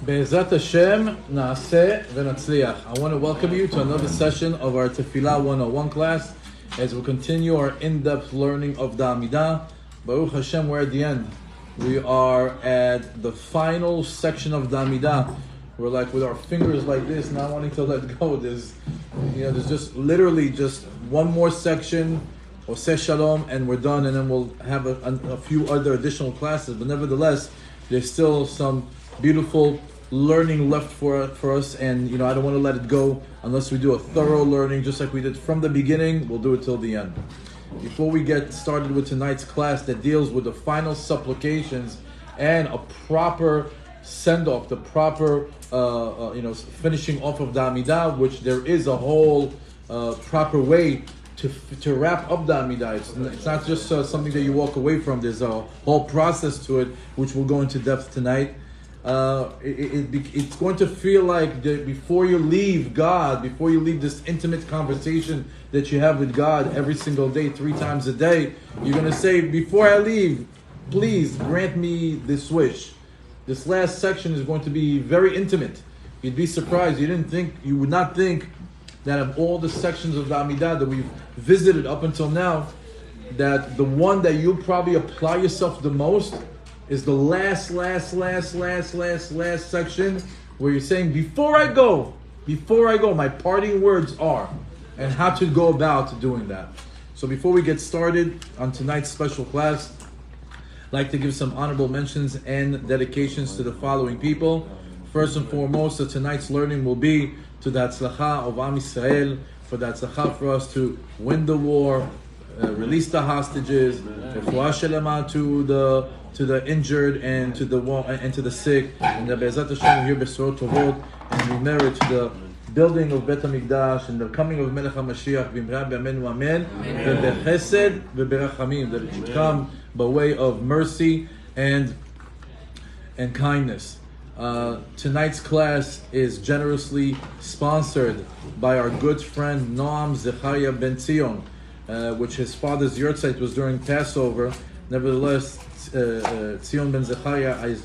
Be'ezrat Hashem, Naaseh v'Natzliach. I want to welcome you to another session of our TEFILLAH 101 class as we continue our in-depth learning of the AMIDAH. Baruch Hashem, we're at the end. We are at the final section of the AMIDAH. We're like with our fingers like this, not wanting to let go. There's just literally just one more section, Oseh Shalom, and we're done, and then we'll have a few other additional classes. But nevertheless, there's still some beautiful learning left for us, and I don't want to let it go unless we do a thorough learning, just like we did from the beginning. We'll do it till the end. Before we get started with tonight's class that deals with the final supplications and a proper send-off, the proper finishing off of the AMIDAH, which there is a whole proper way to wrap up the AMIDAH. It's not just something that you walk away from. There's a whole process to it, which we'll go into depth tonight. It's going to feel like before you leave God, before you leave this intimate conversation that you have with God every single day, 3 times a day, you're going to say, before I leave, please grant me this wish. This last section is going to be very intimate. You'd be surprised. You would not think that of all the sections of the AMIDAH that we've visited up until now, that the one that you probably apply yourself the most is the last section, where you're saying, before I go, my parting words are, and how to go about doing that. So before we get started on tonight's special class, I'd like to give some honorable mentions and dedications to the following people. First and foremost, tonight's learning will be to the Hatzlacha of Am Yisrael, for the Hatzlacha for us to win the war, release the hostages, refuah shelema to the injured and to the sick, and the Be'ezrat Hashem here Besorot Tovot, and we merit the building of Bet HaMikdash and the coming of Melech HaMashiach b'mra b'amenu amen, v'bechesed v'berachamim, that it should come by way of mercy and kindness. Tonight's class is generously sponsored by our good friend Noam Zechariah Ben Zion, which his father's yahrzeit was during Passover. Nevertheless, Zion Ben Zechariah,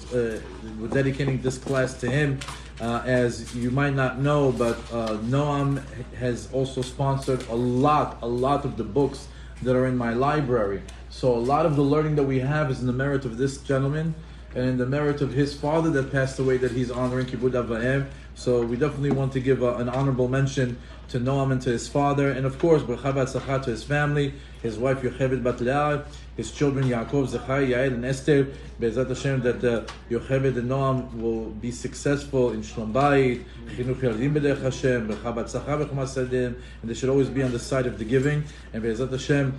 we're dedicating this class to him. As you might not know, but Noam has also sponsored a lot of the books that are in my library. So a lot of the learning that we have is in the merit of this gentleman and in the merit of his father that passed away, that he's honoring Kibud Avaim. So we definitely want to give an honorable mention to Noam and to his father, and of course Bracha V'Atzlacha to his family, his wife Yocheved Bat Leah, his children Yaakov, Zechariah, Yael, and Esther. Be'ezrat Hashem, that Yocheved and Noam will be successful in Shlom Bayit, Chinuch Yaladim B'derech Hashem, Bracha V'Atzlacha B'chol Masadim, and they should always be on the side of the giving. And Be'ezrat Hashem,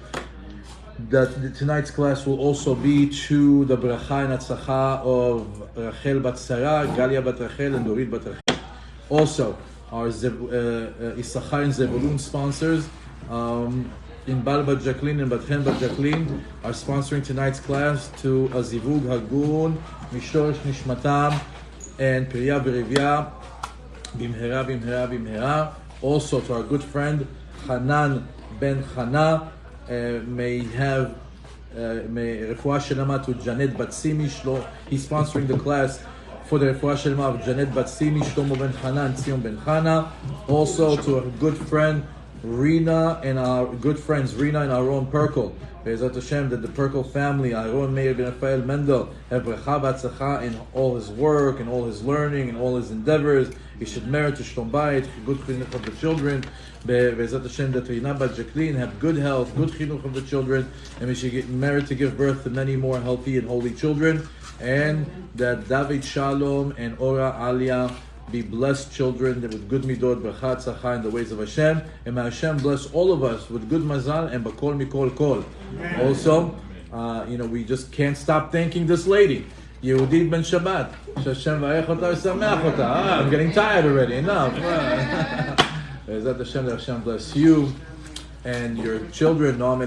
that tonight's class will also be to the bracha and atzlacha of Rachel Bat Sarah, Galia Bat Rachel, and Dorit Bat Rachel. Also, our Issachar and Zebulun sponsors, Inbal Bat Jacqueline and Batchen Bat Jacqueline, are sponsoring tonight's class to a Zivug Hagun, Mishorish Nishmatam, and Priya V'Rivya, Bimhera. Also to our good friend Hanan Ben Chana, may refuah shelema to Janet Batsimi Shlo. He's sponsoring the class for the refuah shelema of Janet Batsimi, Shlomo Ben Chana, and Zion Ben Chana. Also to our good friend Rina and our good friends Rina and Aaron Perkel. Be'ezrat Hashem, that the Perkel family, Aaron Meir Ben Rafael Mendel, have bracha v'atzlacha in all his work and all his learning and all his endeavors. He should merit to Shlom Bayit, good chinuch of the children. Be'ezrat Hashem, that Rina Bat Jacqueline have good health, good chinuch of the children, and we should merit to give birth to many more healthy and holy children. And that David Shalom and Ora Alia be blessed children with good midot, bracha, tzachah in the ways of Hashem, and may Hashem bless all of us with good mazal and bakol mikol kol. Also, we just can't stop thanking this lady, Yehudit Ben Shabbat. Hashem v'ayech ota v'sameach ota. I'm getting tired already. Enough. Be'ezrat Hashem, that Hashem bless you and your children, Noam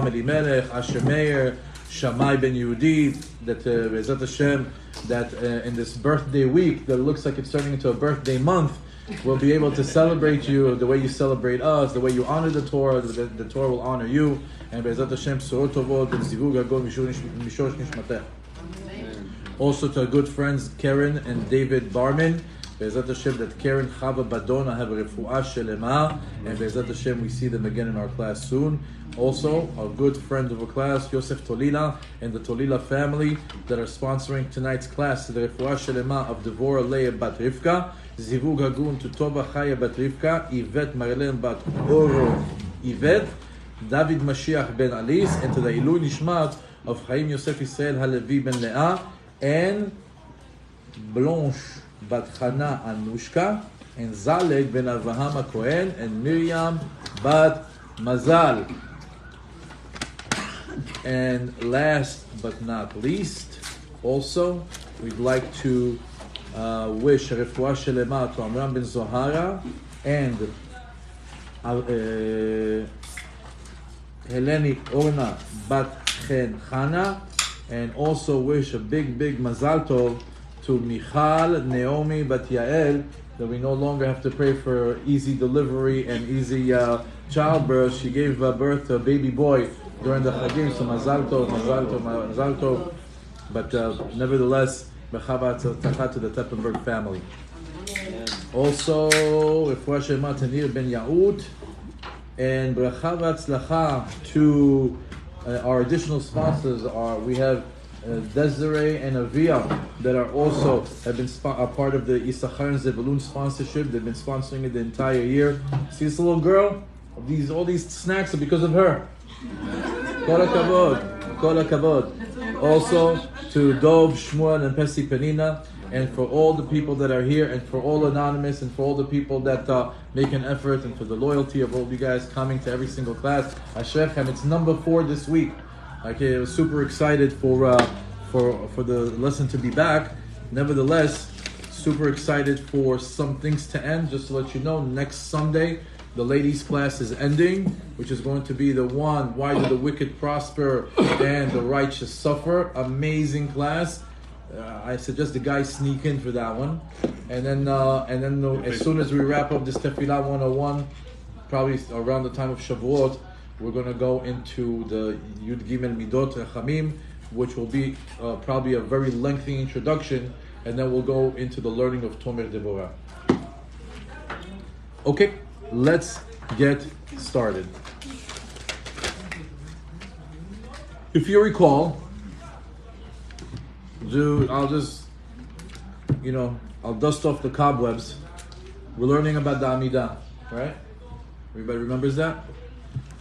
Elimelech, Asher Meir, Shammai Ben Yehudi, that Be'ezrat Hashem, that in this birthday week that looks like it's turning into a birthday month, we'll be able to celebrate you the way you celebrate us, the way you honor the Torah, the Torah will honor you, and Be'ezrat Hashem, Sorot Tovot, and Zivug Hagon, Mishorish Nishmatech. Also to our good friends Karen and David Barman. Be'ezrat Hashem, that Karen Chava Badona have a refuah shelema, and Be'ezrat Hashem we see them again in our class soon. Also, our good friend of a class, Yosef Tolila, and the Tolila family that are sponsoring tonight's class, the refuah shelema of Devorah Leah Bat Rivka, Zivug Hagun to Tova Chaya Bat Rivka, Yvette Marilyn Bat Oro Yvette, David Mashiach Ben Alice, and to the Ilui Nishmat of Chaim Yosef Israel Halevi Ben Leah, and Blanche Bat Chana Anushka, and Zaleg Ben Avraham Cohen, and Miriam Bat Mazal. And last but not least, also, we'd like to wish refuah shelema to Amram Ben Zohara and Heleni Orna Bat Chen Chana, and also wish a big mazal tov to Michal Naomi Bat Yael, that we no longer have to pray for easy delivery and easy childbirth. She gave birth to a baby boy during the Chagim, so mazal tov. But nevertheless, Bechavat Tzachah to the Teppenberg family. Also, refuah shelema Tanir Ben Yaud, and bracha v'atzlacha to our additional sponsors. We have Desiree and Avia that are also have been a part of the Issachar and Zebulun sponsorship. They've been sponsoring it the entire year. See this little girl? All these snacks are because of her. Kol hakavod, kol hakavod. Also to Dov, Shmuel, and Pesi Penina, and for all the people that are here, and for all anonymous, and for all the people that make an effort, and for the loyalty of all of you guys coming to every single class. Ashrechem, it's number 4 this week. Okay, I was super excited for the lesson to be back. Nevertheless, super excited for some things to end. Just to let you know, next Sunday, the ladies' class is ending, which is going to be the one, Why Do the Wicked Prosper and the Righteous Suffer? Amazing class. I suggest the guys sneak in for that one. And then as soon as we wrap up this Tefillah 101, probably around the time of Shavuot, we're going to go into the Yud Gimel Midot Rachamim, which will be probably a very lengthy introduction, and then we'll go into the learning of Tomer Devorah. Okay, let's get started. If you recall, I'll dust off the cobwebs. We're learning about the AMIDAH, right? Everybody remembers that?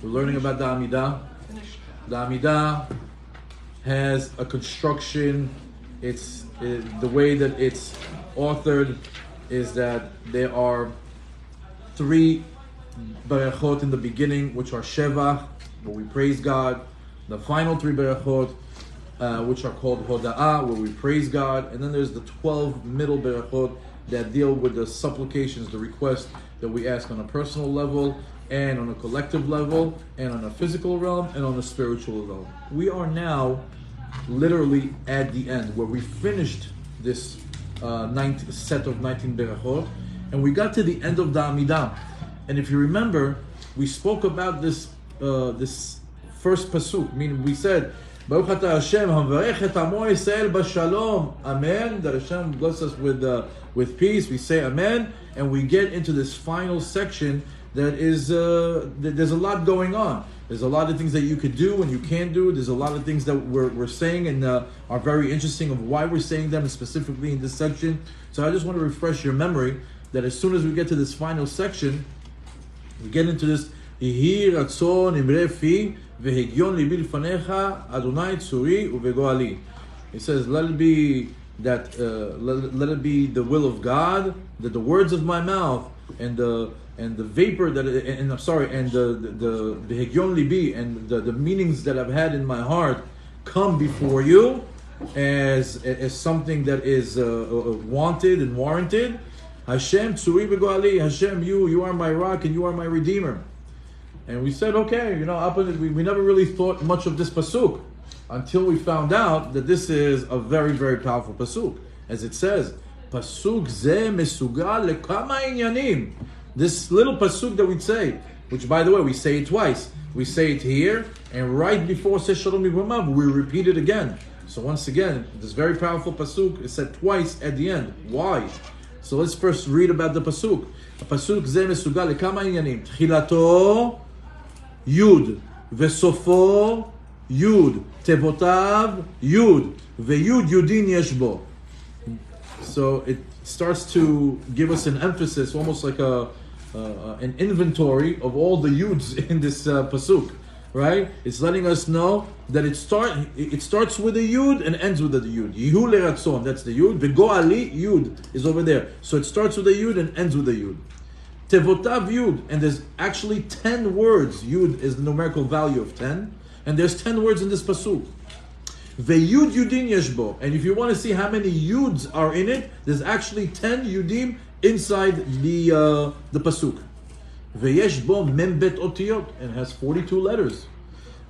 We're learning about the AMIDAH. The AMIDAH has a construction. The way that it's authored is that there are 3 berachot in the beginning, which are Shevach, where we praise God. The final 3 berachot, which are called Hoda'ah, where we praise God. And then there's the 12 middle berachot that deal with the supplications, the requests that we ask on a personal level, and on a collective level, and on a physical realm, and on a spiritual realm. We are now literally at the end, where we finished this set of 19 berachot, and we got to the end of the AMIDAH. And if you remember, we spoke about this first pasuk, meaning we said, Baruch atah Hashem, havarech et amo Yisrael b'shalom. Amen. That Hashem bless us with peace. We say Amen, and we get into this final section that is there's a lot going on. There's a lot of things that you could do and you can't do. There's a lot of things that we're saying and are very interesting of why we're saying them, specifically in this section. So I just want to refresh your memory that as soon as we get to this final section, we get into this Yehi ratzon imre fi vehegyon libi l'fanecha Adonai tzuri uvegoali. It says, let it be the will of God, that the words of my mouth and the vapor that the hegyon libi and the meanings that I've had in my heart come before you as something that is wanted and warranted. Hashem tzuri v'goali. Hashem, you are my rock and you are my redeemer. And we said, okay, we never really thought much of this pasuk until we found out that this is a very, very powerful pasuk. As it says, pasuk ze mesugal lekama inyanim. This little pasuk that we say, which by the way, we say it twice. We say it here, and right before Shalom Ibrahim, we repeat it again. So once again, this very powerful pasuk is said twice at the end. Why? So let's first read about the pasuk. הפסוק זה מסוגל לכמה עניינים. תחילתו יוד וסופו יוד, תיבותיו יוד, ויוד יודין יש בו. So it starts to give us an emphasis, almost like an inventory of all the yuds in this pasuk, right? It's letting us know that it starts with a yud and ends with a yud. Yehu leratzon, that's the yud. Vegoali, yud is over there. So it starts with a yud and ends with a yud. Tevotav yud, and there's actually 10 words. Yud is the numerical value of 10, and there's 10 words in this pasuk. Veyud yudin yeshbo, and if you want to see how many yuds are in it, there's actually 10 yudim inside the pasuk. Veyeshbo membet otiyot, and it has 42 letters.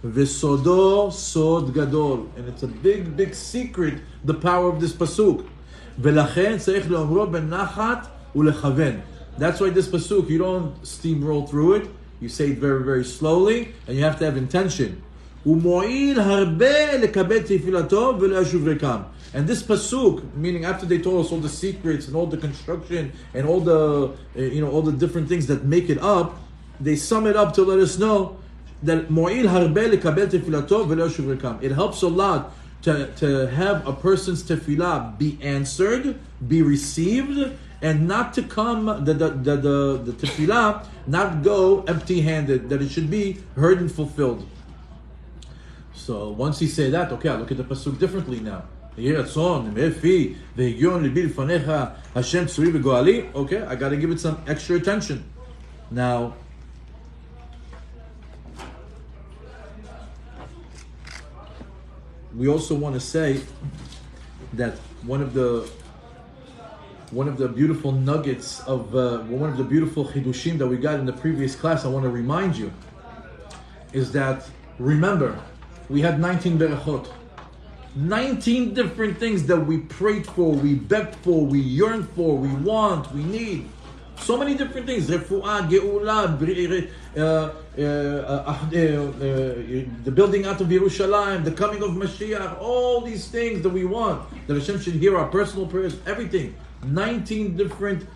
Vesodo sod gadol, and it's a big secret, the power of this pasuk. Velachen tzarich leomro benachat ulechaven. That's why this pasuk, you don't steamroll through it. You say it very slowly, and you have to have intention. Umo'il harbe lekabel tefilato v'lo yashuv rekam. And this pasuk, meaning after they told us all the secrets and all the construction and all the all the different things that make it up, they sum it up to let us know that mo'il harbe lekabel tefilato v'lo yashuv rekam. It helps a lot to have a person's tefillah be answered, be received, and not to come the tefillah not go empty-handed. That it should be heard and fulfilled. So once you say that, okay, I look at the pasuk differently now. Okay, I got to give it some extra attention. Now, we also want to say that one of the beautiful nuggets of one of the beautiful chidushim that we got in the previous class, I want to remind you, is that, remember, we had 19 berachot. 19 different things that we prayed for, we begged for, we yearn for, we want, we need. So many different things. Refuah, Geula, the building out of Yerushalayim, the coming of Mashiach, all these things that we want, that Hashem should hear our personal prayers, everything. 19 different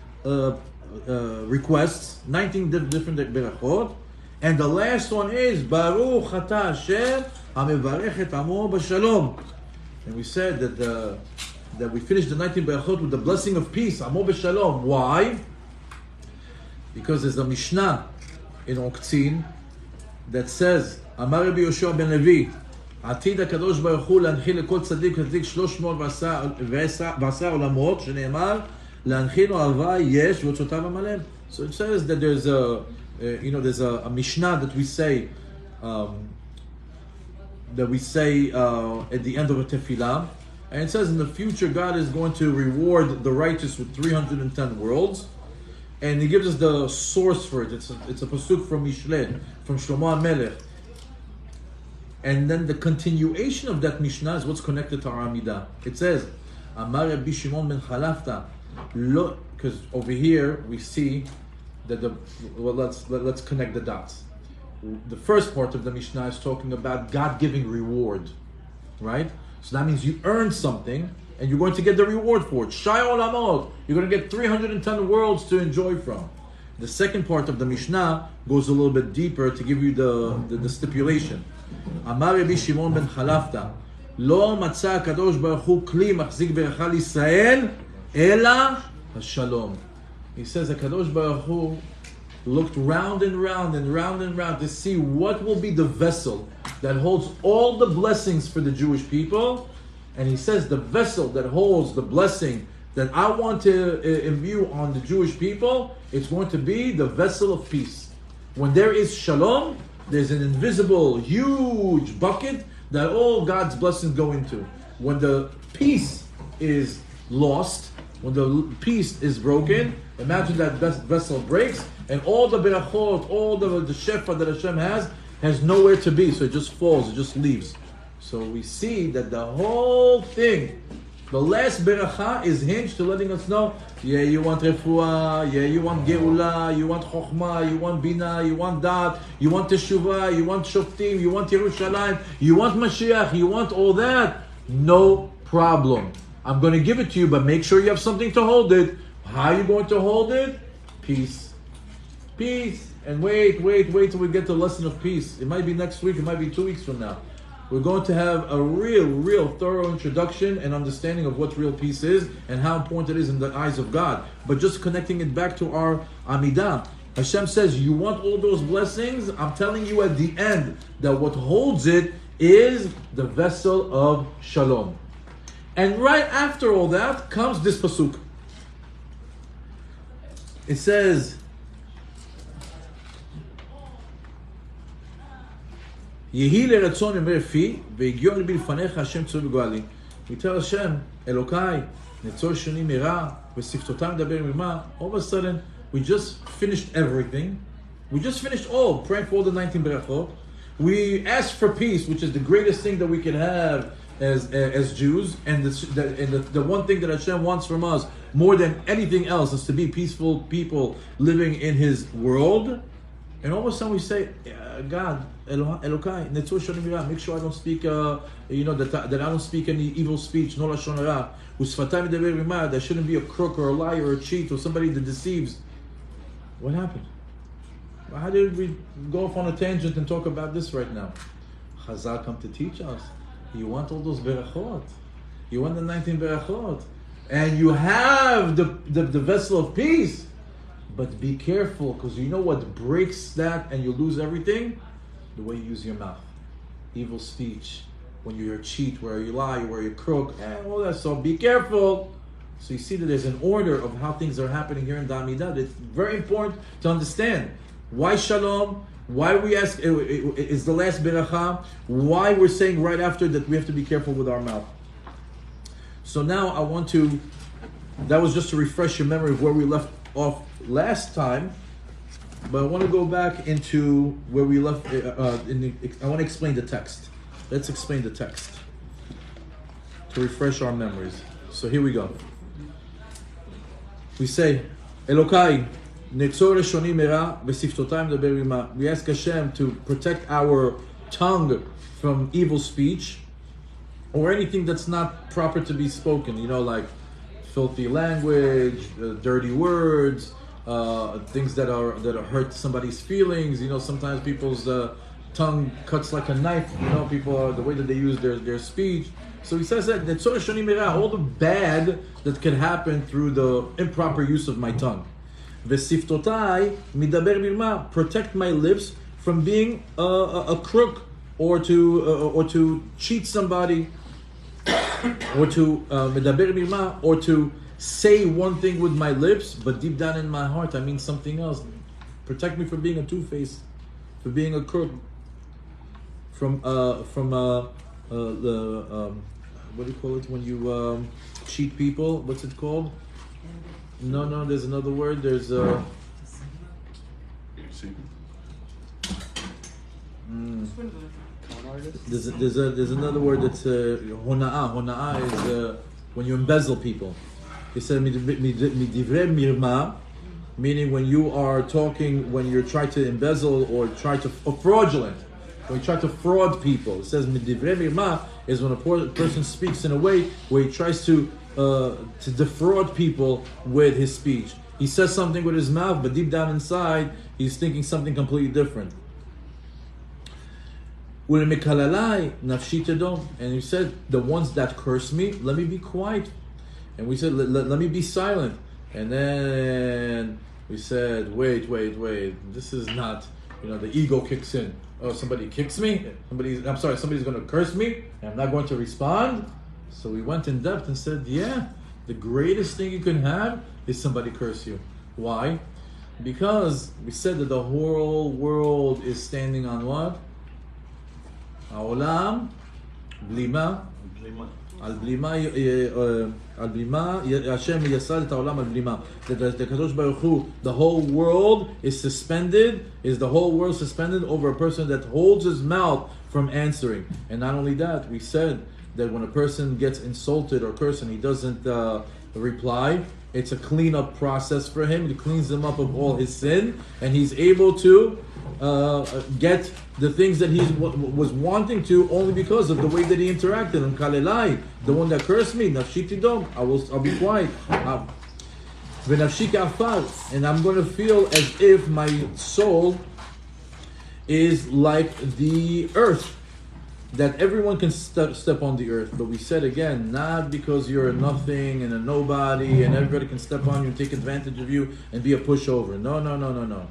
requests, 19 different berachot. And the last one is Baruch Ata Hashem HaMevarech et Amo B'Shalom. And we said that we finished the 19 berachot with the blessing of peace, Amo B'Shalom. Why? Because there's a Mishnah in Oktzin that says, Amar Rabbi Yoshua ben Levi, עתיד הקדוש ברוך הוא להנחיל לכל צדיק וצדיק 310 עולמות, שנאמר, להנחיל לו הלוואי יש ואוצרותיו המלא. So it says that there's a Mishnah that we say at the end of a tefillah, and it says in the future God is going to reward the righteous with 310 worlds, and he gives us the source for it. It's a pasuk from Mishle, from Shlomo HaMelech. And then the continuation of that Mishnah is what's connected to our AMIDAH. It says, Amar Rabbi Shimon ben Chalafta, because over here we see that let's connect the dots. The first part of the Mishnah is talking about God giving reward, right? So that means you earn something and you're going to get the reward for it. Shai Olamot, you're going to get 310 worlds to enjoy from. The second part of the Mishnah goes a little bit deeper to give you the stipulation. אמר רבי שמעון בן חלפתא, לא מצא הקדוש ברוך הוא כלי מחזיק ברכה לישראל, אלא השלום. He says הקדוש ברוך הוא looked round and round to see what will be the vessel that holds all the blessings for the Jewish people. And he says the vessel that holds the blessing that I want to imbue on the Jewish people, it's going to be the vessel of peace. When there is shalom, there's an invisible, huge bucket that all God's blessings go into. When the peace is lost, when the peace is broken, imagine that vessel breaks, and all the berachot, all the shefa that Hashem has nowhere to be, so it just falls, it just leaves. So we see that the whole thing, the last beracha is hinged to letting us know, yeah, you want refuah, yeah, you want geula, you want chokhmah, you want bina, you want dat, you want teshuvah, you want shoftim, you want Yerushalayim, you want Mashiach, you want all that. No problem. I'm going to give it to you, but make sure you have something to hold it. How are you going to hold it? Peace. Peace. And wait till we get to the lesson of peace. It might be next week, it might be 2 weeks from now. We're going to have a real thorough introduction and understanding of what real peace is and how important it is in the eyes of God. But just connecting it back to our AMIDAH. Hashem says, you want all those blessings? I'm telling you at the end that what holds it is the vessel of Shalom. And right after all that comes this pasuk. It says, Yehi leratzon emer fi, ve'gion libi l'fanecha Hashem tzor v'goali. We tell Hashem, Elokai, netzor shoni mira, v'siftotam daber mima. All of a sudden, we just finished everything. We just finished all, praying for all the 19 berachot. We asked for peace, which is the greatest thing that we can have as Jews. And the one thing that Hashem wants from us, more than anything else, is to be peaceful people living in His world. And all of a sudden we say, God, Elokai, netzor shoni mira, make sure I don't speak, that I don't speak any evil speech, no lashon hara. Usfatai medaber mima, that I shouldn't be a crook or a liar or a cheat or somebody that deceives. What happened? How did we go off on a tangent and talk about this right now? Chazal come to teach us. You want all those berachot. You want the 19 berachot. And you have the vessel of peace. But be careful, because you know what breaks that and you lose everything? The way you use your mouth. Evil speech. When you're a cheat, where you lie, where you crook, and all that. So be careful. So you see that there's an order of how things are happening here in the AMIDAH. It's very important to understand why Shalom, why we ask, is the last beracha, why we're saying right after that we have to be careful with our mouth. So now I want to, that was just to refresh your memory of where we left off last time, but I want to go back into where we left, I want to explain the text. Let's explain the text to refresh our memories. So here we go. We say, Elokai, netzor shoni mera, v'siftotai medaber mima. We ask Hashem to protect our tongue from evil speech or anything that's not proper to be spoken. Like filthy language, dirty words, things that hurt somebody's feelings. Sometimes people's tongue cuts like a knife. People the way that they use their speech. So he says that netzor shoni mera, all the bad that can happen through the improper use of my tongue. V'siftotai midaber mirma, protect my lips from being a crook or to cheat somebody, or to midaber mirma, or to say one thing with my lips, but deep down in my heart I mean something else. Protect me from being a two-faced, from being a crook, from what do you call it when you cheat people? What's it called? No, there's another word. There's there's another word that's hona'ah. Hona'ah is when you embezzle people. He said midivrei mirma, meaning when you are talking, when you're trying to embezzle or fraudulent. When you try to fraud people. It says midivrei mirma is when a person speaks in a way where he tries to defraud people with his speech. He says something with his mouth, but deep down inside, he's thinking something completely different. And he said, the ones that curse me, let me be quiet. And we said, let me be silent. And then we said, wait, this is not, the ego kicks in. Oh, somebody kicks me? Somebody's going to curse me, and I'm not going to respond? So we went in depth and said, yeah, the greatest thing you can have is somebody curse you. Why? Because we said that the whole world is standing on what? Ha'olam, blima. Al blima, Hashem yasad et ha'olam al blima. The Kadosh Baruch Hu, the whole world is suspended. Is the whole world suspended over a person that holds his mouth from answering? And not only that, we said that when a person gets insulted or cursed and he doesn't The reply, it's a cleanup process for him. It cleans him up of all his sin, and he's able to get the things that he was wanting to only because of the way that he interacted. And Kalelai, the one that cursed me, Nafshi Tidom, I'll be quiet. And I'm going to feel as if my soul is like the earth, that everyone can step on the earth. But we said again, not because you're a nothing and a nobody and everybody can step on you and take advantage of you and be a pushover. No.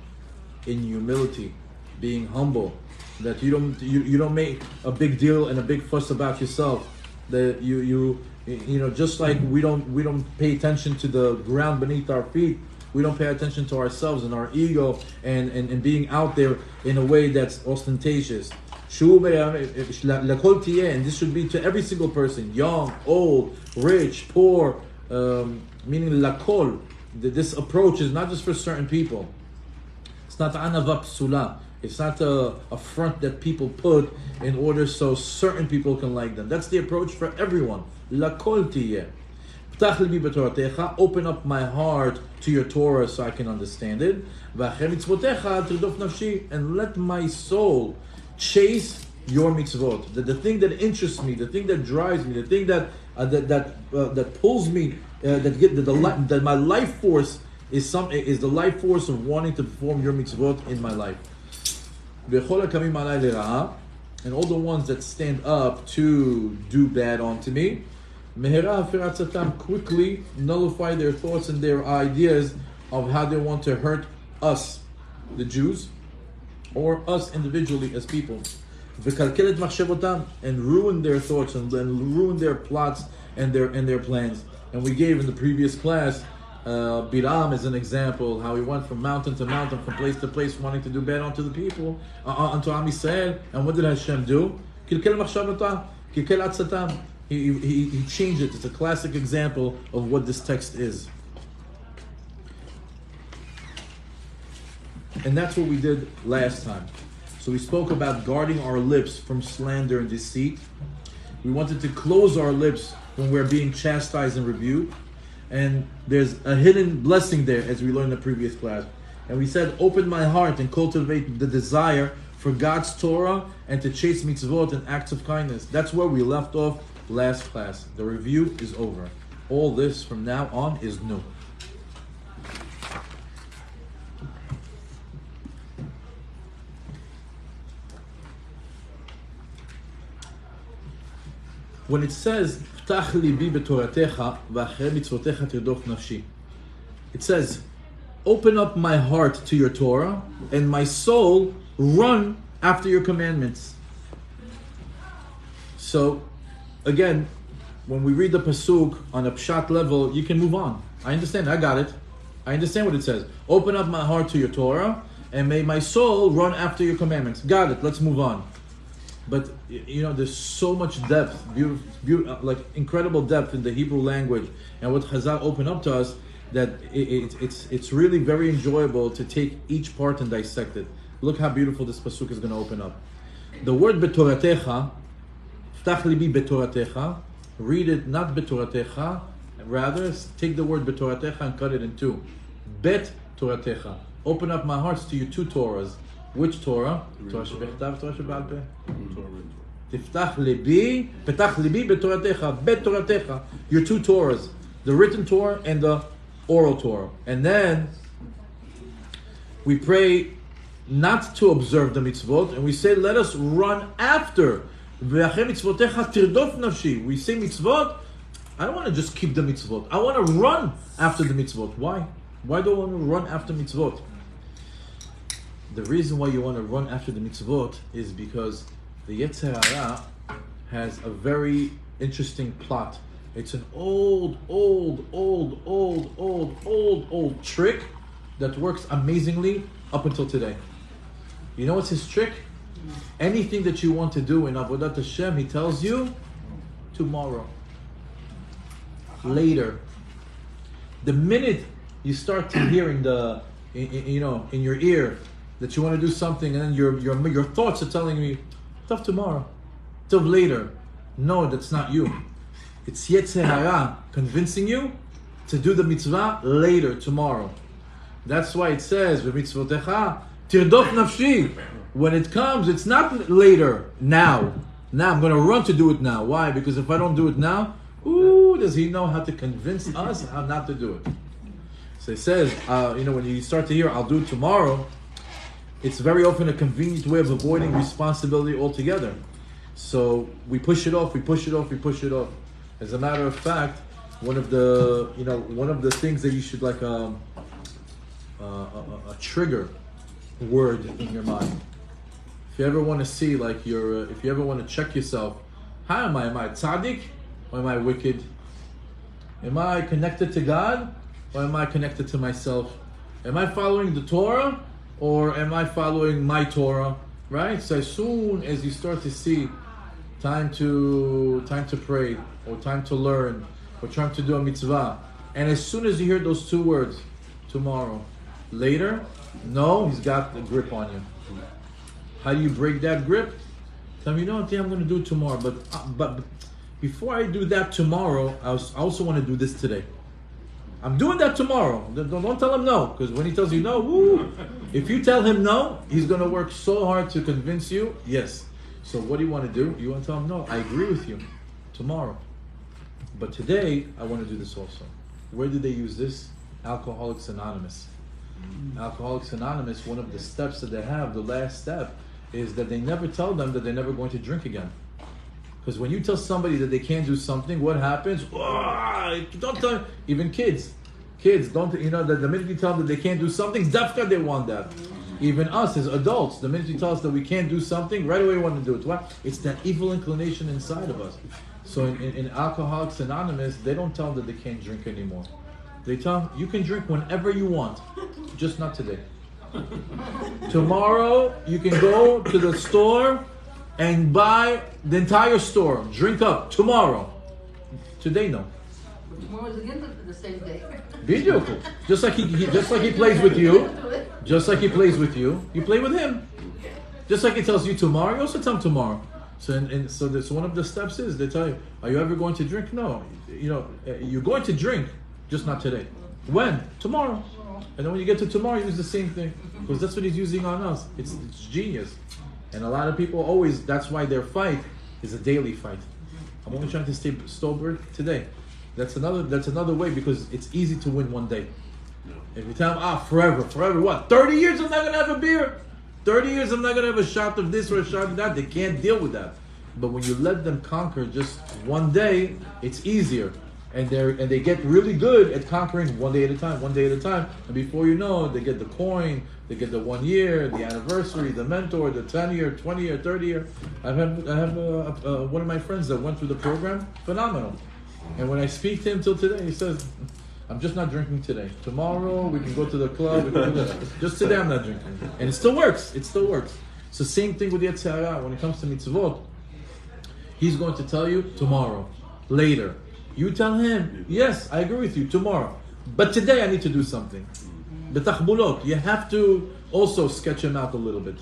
In humility, being humble, that you don't make a big deal and a big fuss about yourself. That you know, just like we don't pay attention to the ground beneath our feet. We don't pay attention to ourselves and our ego and being out there in a way that's ostentatious. And this should be to every single person, young, old, rich, poor, meaning lakol. This approach is not just for certain people. It's not anava psula. It's not a front that people put in order so certain people can like them. That's the approach for everyone. Lakol tiyeh. Open up my heart to your Torah so I can understand it. And let my soul chase your mitzvot. The thing that interests me, the thing that drives me, the thing that pulls me, that my life force is the life force of wanting to perform your mitzvot in my life. And all the ones that stand up to do bad onto me, quickly nullify their thoughts and their ideas of how they want to hurt us, the Jews, or us individually as people. And ruin their thoughts and ruin their plots and their plans. And we gave in the previous class Biram as an example, how he went from mountain to mountain, from place to place, wanting to do bad unto the people, unto Am Yisrael. And what did Hashem do? He changed it. It's a classic example of what this text is. And that's what we did last time. So we spoke about guarding our lips from slander and deceit. We wanted to close our lips when we're being chastised and rebuked. And there's a hidden blessing there, as we learned in the previous class. And we said, open my heart and cultivate the desire for God's Torah and to chase mitzvot and acts of kindness. That's where we left off last class. The review is over. All this from now on is new. When it says, it says, open up my heart to your Torah, and my soul run after your commandments. So, again, when we read the pasuk on a pshat level, you can move on. I understand, I got it. I understand what it says. Open up my heart to your Torah, and may my soul run after your commandments. Got it, let's move on. But you know, there's so much depth, beautiful, like incredible depth in the Hebrew language, and what Chazal opened up to us, that it's really very enjoyable to take each part and dissect it. Look how beautiful this pasuk is going to open up. The word betoratecha, ftach libi betoratecha, read it not betoratecha, rather take the word betoratecha and cut it in two. Bet toratecha, open up my hearts to your two Torahs. Which Torah? Torah shebechtav, Torah sheba'al peh. Tiftach libi, petach libi betoratecha, bet toratecha. Your two Torahs, the written Torah and the oral Torah. And then we pray not to observe the mitzvot, and we say, let us run after. Ve'achem mitzvotecha tirdof nafshi. We say mitzvot, I don't want to just keep the mitzvot. I want to run after the mitzvot. Why? Why do I want to run after mitzvot? The reason why you want to run after the mitzvot is because the Yetzer Hara has a very interesting plot. It's an old trick that works amazingly up until today. You know what's his trick? Anything that you want to do in Avodat Hashem, he tells you tomorrow, later. The minute you start to hearing in your ear that you want to do something, and then your thoughts are telling me, tough tomorrow, tough later. No, that's not you. It's Yetzer Hara convincing you to do the mitzvah later, tomorrow. That's why it says, "V'mitzvotecha tirdof nafshi." When it comes, it's not later, now. Now, I'm going to run to do it now. Why? Because if I don't do it now, does he know how to convince us how not to do it? So it says, when you start to hear, I'll do it tomorrow, it's very often a convenient way of avoiding responsibility altogether. So we push it off, we push it off, we push it off. As a matter of fact, one of the things that you should like a trigger word in your mind. If you ever want to see if you ever want to check yourself, how am I? Am I tzaddik or am I wicked? Am I connected to God or am I connected to myself? Am I following the Torah or am I following my Torah? Right? So as soon as you start to see time to pray or time to learn or time to do a mitzvah, and as soon as you hear those two words, tomorrow, later, no, he's got the grip on you. How do you break that grip? Tell me, I'm going to do it tomorrow, but before I do that tomorrow, I also want to do this today. I'm doing that tomorrow. Don't tell him no, because when he tells you no, if you tell him no, he's going to work so hard to convince you, yes. So what do you want to do? You want to tell him, no, I agree with you, tomorrow. But today, I want to do this also. Where did they use this? Alcoholics Anonymous. Alcoholics Anonymous, one of the steps that they have, the last step, is that they never tell them that they're never going to drink again. Because when you tell somebody that they can't do something, what happens? Don't tell, even kids don't, the minute you tell them that they can't do something, definitely they want that. Even us as adults, the minute you tell us that we can't do something, right away we want to do it. Why? It's that evil inclination inside of us. So in Alcoholics Anonymous, they don't tell them that they can't drink anymore. They tell them, you can drink whenever you want, just not today. Tomorrow, you can go to the store and buy the entire store. Drink up. Tomorrow. Today, no. Tomorrow is again the same day. Beautiful. Just like he plays with you. Just like he plays with you. You play with him. Just like he tells you tomorrow, you also tell him tomorrow. So that's one of the steps is they tell you, are you ever going to drink? No. You're going to drink, just not today. When? Tomorrow. And then when you get to tomorrow, you use the same thing. Because that's what he's using on us. It's genius. And a lot of people always, that's why their fight is a daily fight. I'm only trying to stay sober today. That's another way, because it's easy to win one day. If you tell them, forever what? 30 years I'm not going to have a beer. 30 years I'm not going to have a shot of this or a shot of that. They can't deal with that. But when you let them conquer just one day, it's easier. And they get really good at conquering one day at a time. And before you know, they get the coin, they get the 1 year, the anniversary, the mentor, the 10-year, 20-year, 30-year. I have one of my friends that went through the program, phenomenal. And when I speak to him till today, he says, I'm just not drinking today. Tomorrow we can go to the club. Just today I'm not drinking. And it still works. So same thing with Yetzer Hara. When it comes to mitzvot, he's going to tell you tomorrow, later. You tell him, yes, I agree with you, tomorrow. But today I need to do something. B'tachbulot, you have to also sketch him out a little bit.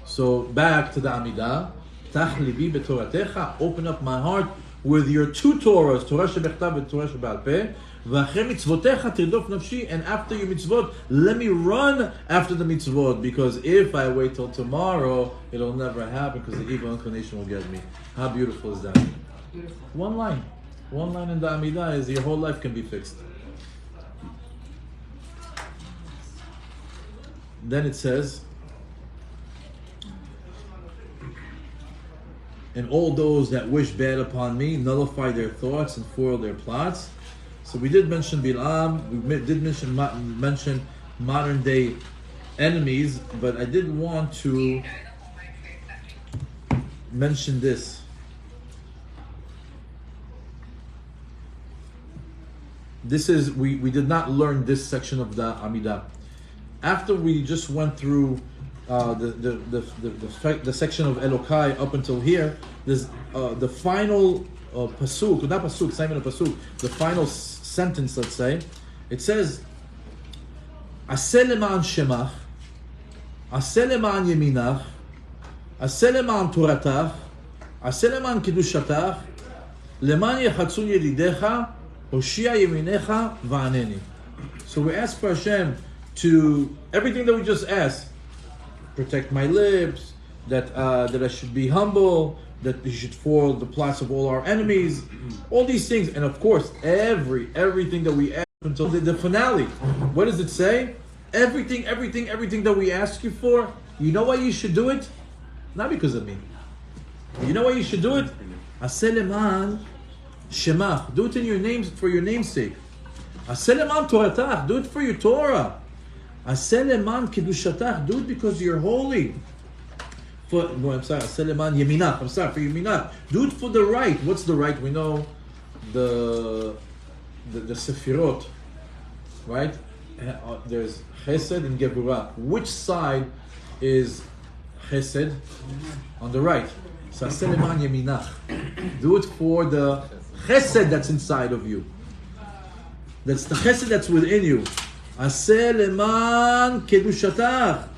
So back to the AMIDAH. Tach libi b'toratecha, open up my heart with your two Torahs, Torah shebechtav and Torah shebe'al peh. V'achrei mitzvotecha tirdof nafshi, and after your mitzvot, let me run after the mitzvot, because if I wait till tomorrow, it'll never happen, because the evil inclination will get me. How beautiful is that? Beautiful. One line in the AMIDAH is your whole life can be fixed. Then it says, and all those that wish bad upon me nullify their thoughts and foil their plots. So we did mention Bilam, we did mention modern day enemies, but I did want to mention this. This is, we did not learn this section of the AMIDAH. After we just went through the section of Elokai up until here, there's the final pasuk, not pasuk, it's not even a pasuk, the final sentence, let's say, it says, Aseh leman shemach, Aseh leman yeminach, Aseh leman toratach, Aseh leman kiddushatach, leman yechatzun yedidecha, Hoshia yeminecha va'aneni. So we ask for Hashem to, everything that we just asked, protect my lips, that I should be humble, that He should foil the plots of all our enemies, all these things, and of course, everything that we ask until the finale. What does it say? Everything that we ask you for, you know why you should do it? Not because of me. You know why you should do it? Aseh leman shemach. Do it in your names, for your name's sake. Aseh leman toratach. Do it for your Torah. Aseh leman kedushatach. Do it because you're holy. For Aseh leman yeminach. For yeminach. Do it for the right. What's the right? We know the sefirot, right? There's Chesed and Geburah. Which side is Chesed? On the right. So Aseh leman yeminach. Do it for the Chesed that's inside of you. That's the Chesed that's within you. Aseh leman kedushatach.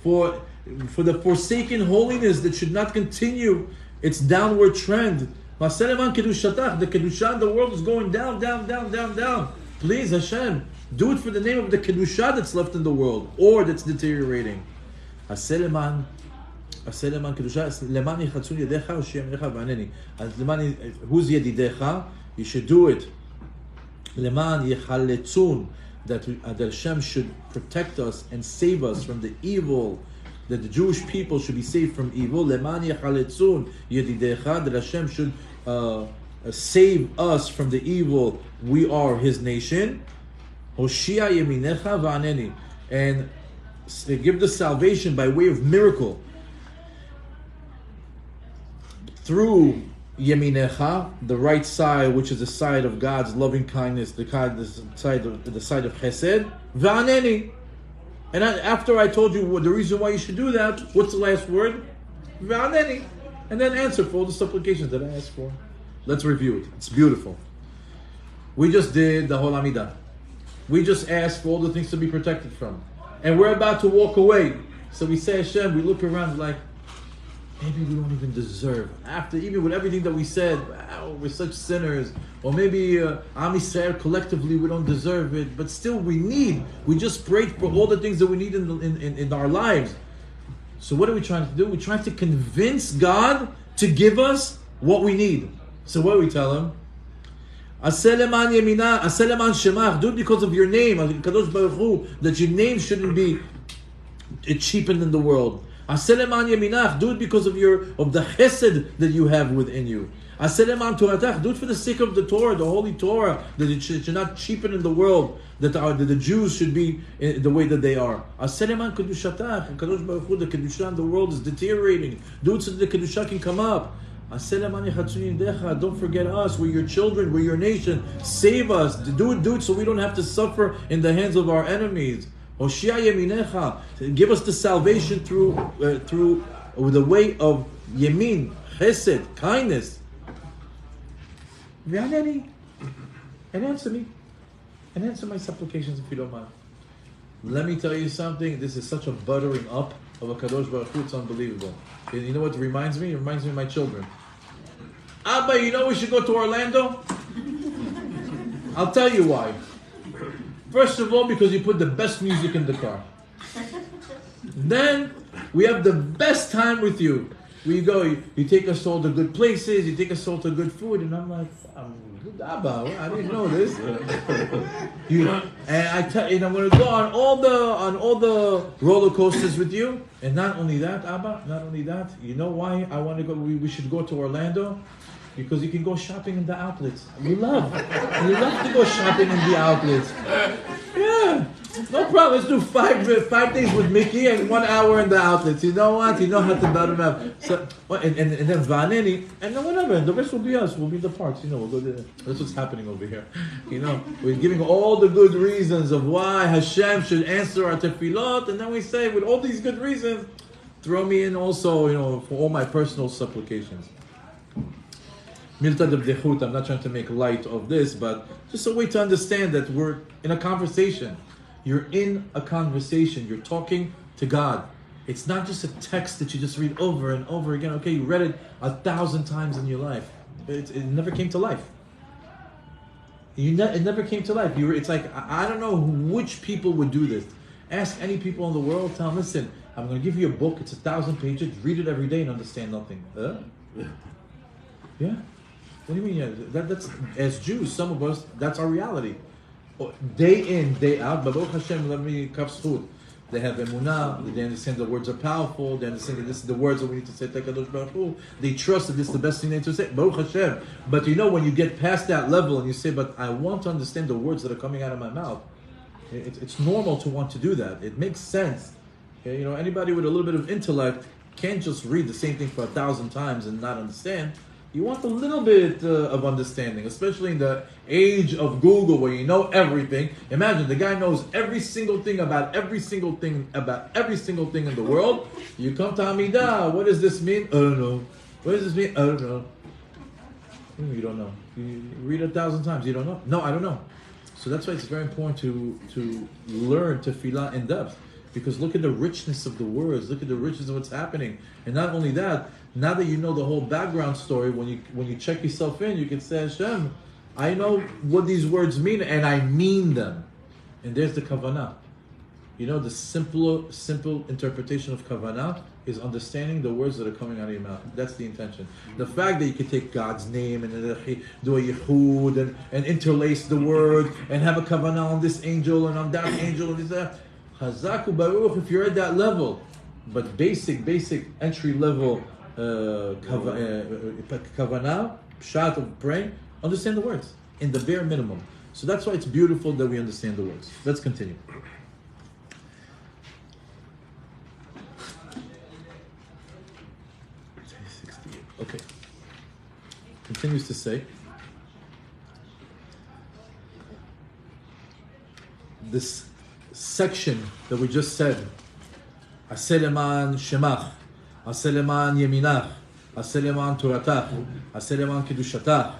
For the forsaken holiness that should not continue its downward trend. Aseh leman kedushatach. The kedusha in the world is going down. Please, Hashem, do it for the name of the kedusha that's left in the world or that's deteriorating. Aseh leman kedusha, leman yichatzun yedecha u'shiyam yedecha v'aneni. Who's yedidecha? You should do it. Leman yichaletzun, that Hashem should protect us and save us from the evil, that the Jewish people should be saved from evil. Leman yichaletzun yedidecha, that Hashem should save us from the evil. We are His nation. Hoshia yeminecha va'aneni, and give the salvation by way of miracle through yeminecha, the right side, which is the side of God's loving kindness, the side of Chesed, va'aneni. And after I told you the reason why you should do that, what's the last word? Va'aneni. And then answer for all the supplications that I asked for. Let's review it. It's beautiful. We just did the whole AMIDAH. We just asked for all the things to be protected from. And we're about to walk away. So we say Hashem, we look around like, maybe we don't even deserve. After, even with everything that we said, wow, we're such sinners. Or maybe Am Yisrael collectively, we don't deserve it. But still we just prayed for all the things that we need in our lives. So what are we trying to do? We're trying to convince God to give us what we need. So what do we tell Him? Aseh leman yeminah, aseh leman shemach. Do it because of your name, Kadosh Baruch Hu, that your name shouldn't be cheapened in the world. Aseh leman yeminach. Do it because of the chesed that you have within you. Aseh leman toratach. Do it for the sake of the Torah, the Holy Torah, that it should not cheapen in the world, that the Jews should be in the way that they are. Aseh leman kedushatach. Kadosh Baruch Hu, the kedusha in the world is deteriorating. Do it so that the kedusha can come up. Don't forget us. We're your children. We're your nation. Save us. Do it so we don't have to suffer in the hands of our enemies. Hoshia yeminecha. Give us the salvation through the way of yemin, chesed, kindness. And answer me. And answer my supplications if you don't mind. Let me tell you something. This is such a buttering up of a Kadosh Baruch Hu. It's unbelievable. And you know what it reminds me? It reminds me of my children. Abba, you know we should go to Orlando? I'll tell you why. First of all, because you put the best music in the car. Then, we have the best time with you. We go, you take us to all the good places, you take us all to good food, and I'm like, Abba, I didn't know this. And I'm going to go on all the roller coasters with you. And not only that, Abba, you know why I want to go? We should go to Orlando. Because you can go shopping in the outlets. We love to go shopping in the outlets. Yeah, no problem. Let's do 5 days with Mickey and 1 hour in the outlets. You know what? You know how to bottom up. So, and then Vaneni, and then whatever. The rest will be us. We'll be the parks. You know, we'll go there. That's what's happening over here. You know, we're giving all the good reasons of why Hashem should answer our tefillot, and then we say, with all these good reasons, throw me in also, you know, for all my personal supplications. Milta de bdechut, I'm not trying to make light of this, but just a way to understand that we're in a conversation. You're in a conversation. You're talking to God. It's not just a text that you just read over and over again. Okay, you read it 1,000 times in your life. It never came to life. It never came to life. It's like, I don't know which people would do this. Ask any people in the world, tell them, listen, I'm going to give you a book, it's 1,000 pages, read it every day and understand nothing. Yeah? What do you mean? Yeah, that's, as Jews, some of us, that's our reality. Day in, day out, Baruch Hashem, let me kaf zchut. They have emunah, they understand the words are powerful, they understand that this is the words that we need to say to HaKadosh Baruch Hu. They trust that this is the best thing they need to say, Baruch Hashem. But when you get past that level and you say, but I want to understand the words that are coming out of my mouth, it's normal to want to do that. It makes sense. Okay? Anybody with a little bit of intellect can't just read the same thing for 1,000 times and not understand. You want a little bit of understanding, especially in the age of Google where you know everything. Imagine the guy knows every single thing about every single thing in the world. You come to AMIDAH, what does this mean? I don't know. What does this mean? I don't know. You don't know. You read 1,000 times, you don't know? No, I don't know. So that's why it's very important to learn tefillah in depth. Because look at the richness of the words, look at the richness of what's happening. And not only that, now that you know the whole background story, when you check yourself in, you can say, Hashem, I know what these words mean and I mean them. And there's the kavanah. The simple interpretation of kavanah is understanding the words that are coming out of your mouth. That's the intention. The fact that you can take God's name and do a yichud and interlace the word and have a kavanah on this angel and on that angel and this that. Chazaku Baruch, if you're at that level, but basic entry level kavanah, pshat of praying, understand the words in the bare minimum. So that's why it's beautiful that we understand the words. Let's continue. Okay. Continues to say, this section that we just said, Aseh leman shemach, Aseh leman yeminach, Aseh leman toratach, Aseh leman kedushatach.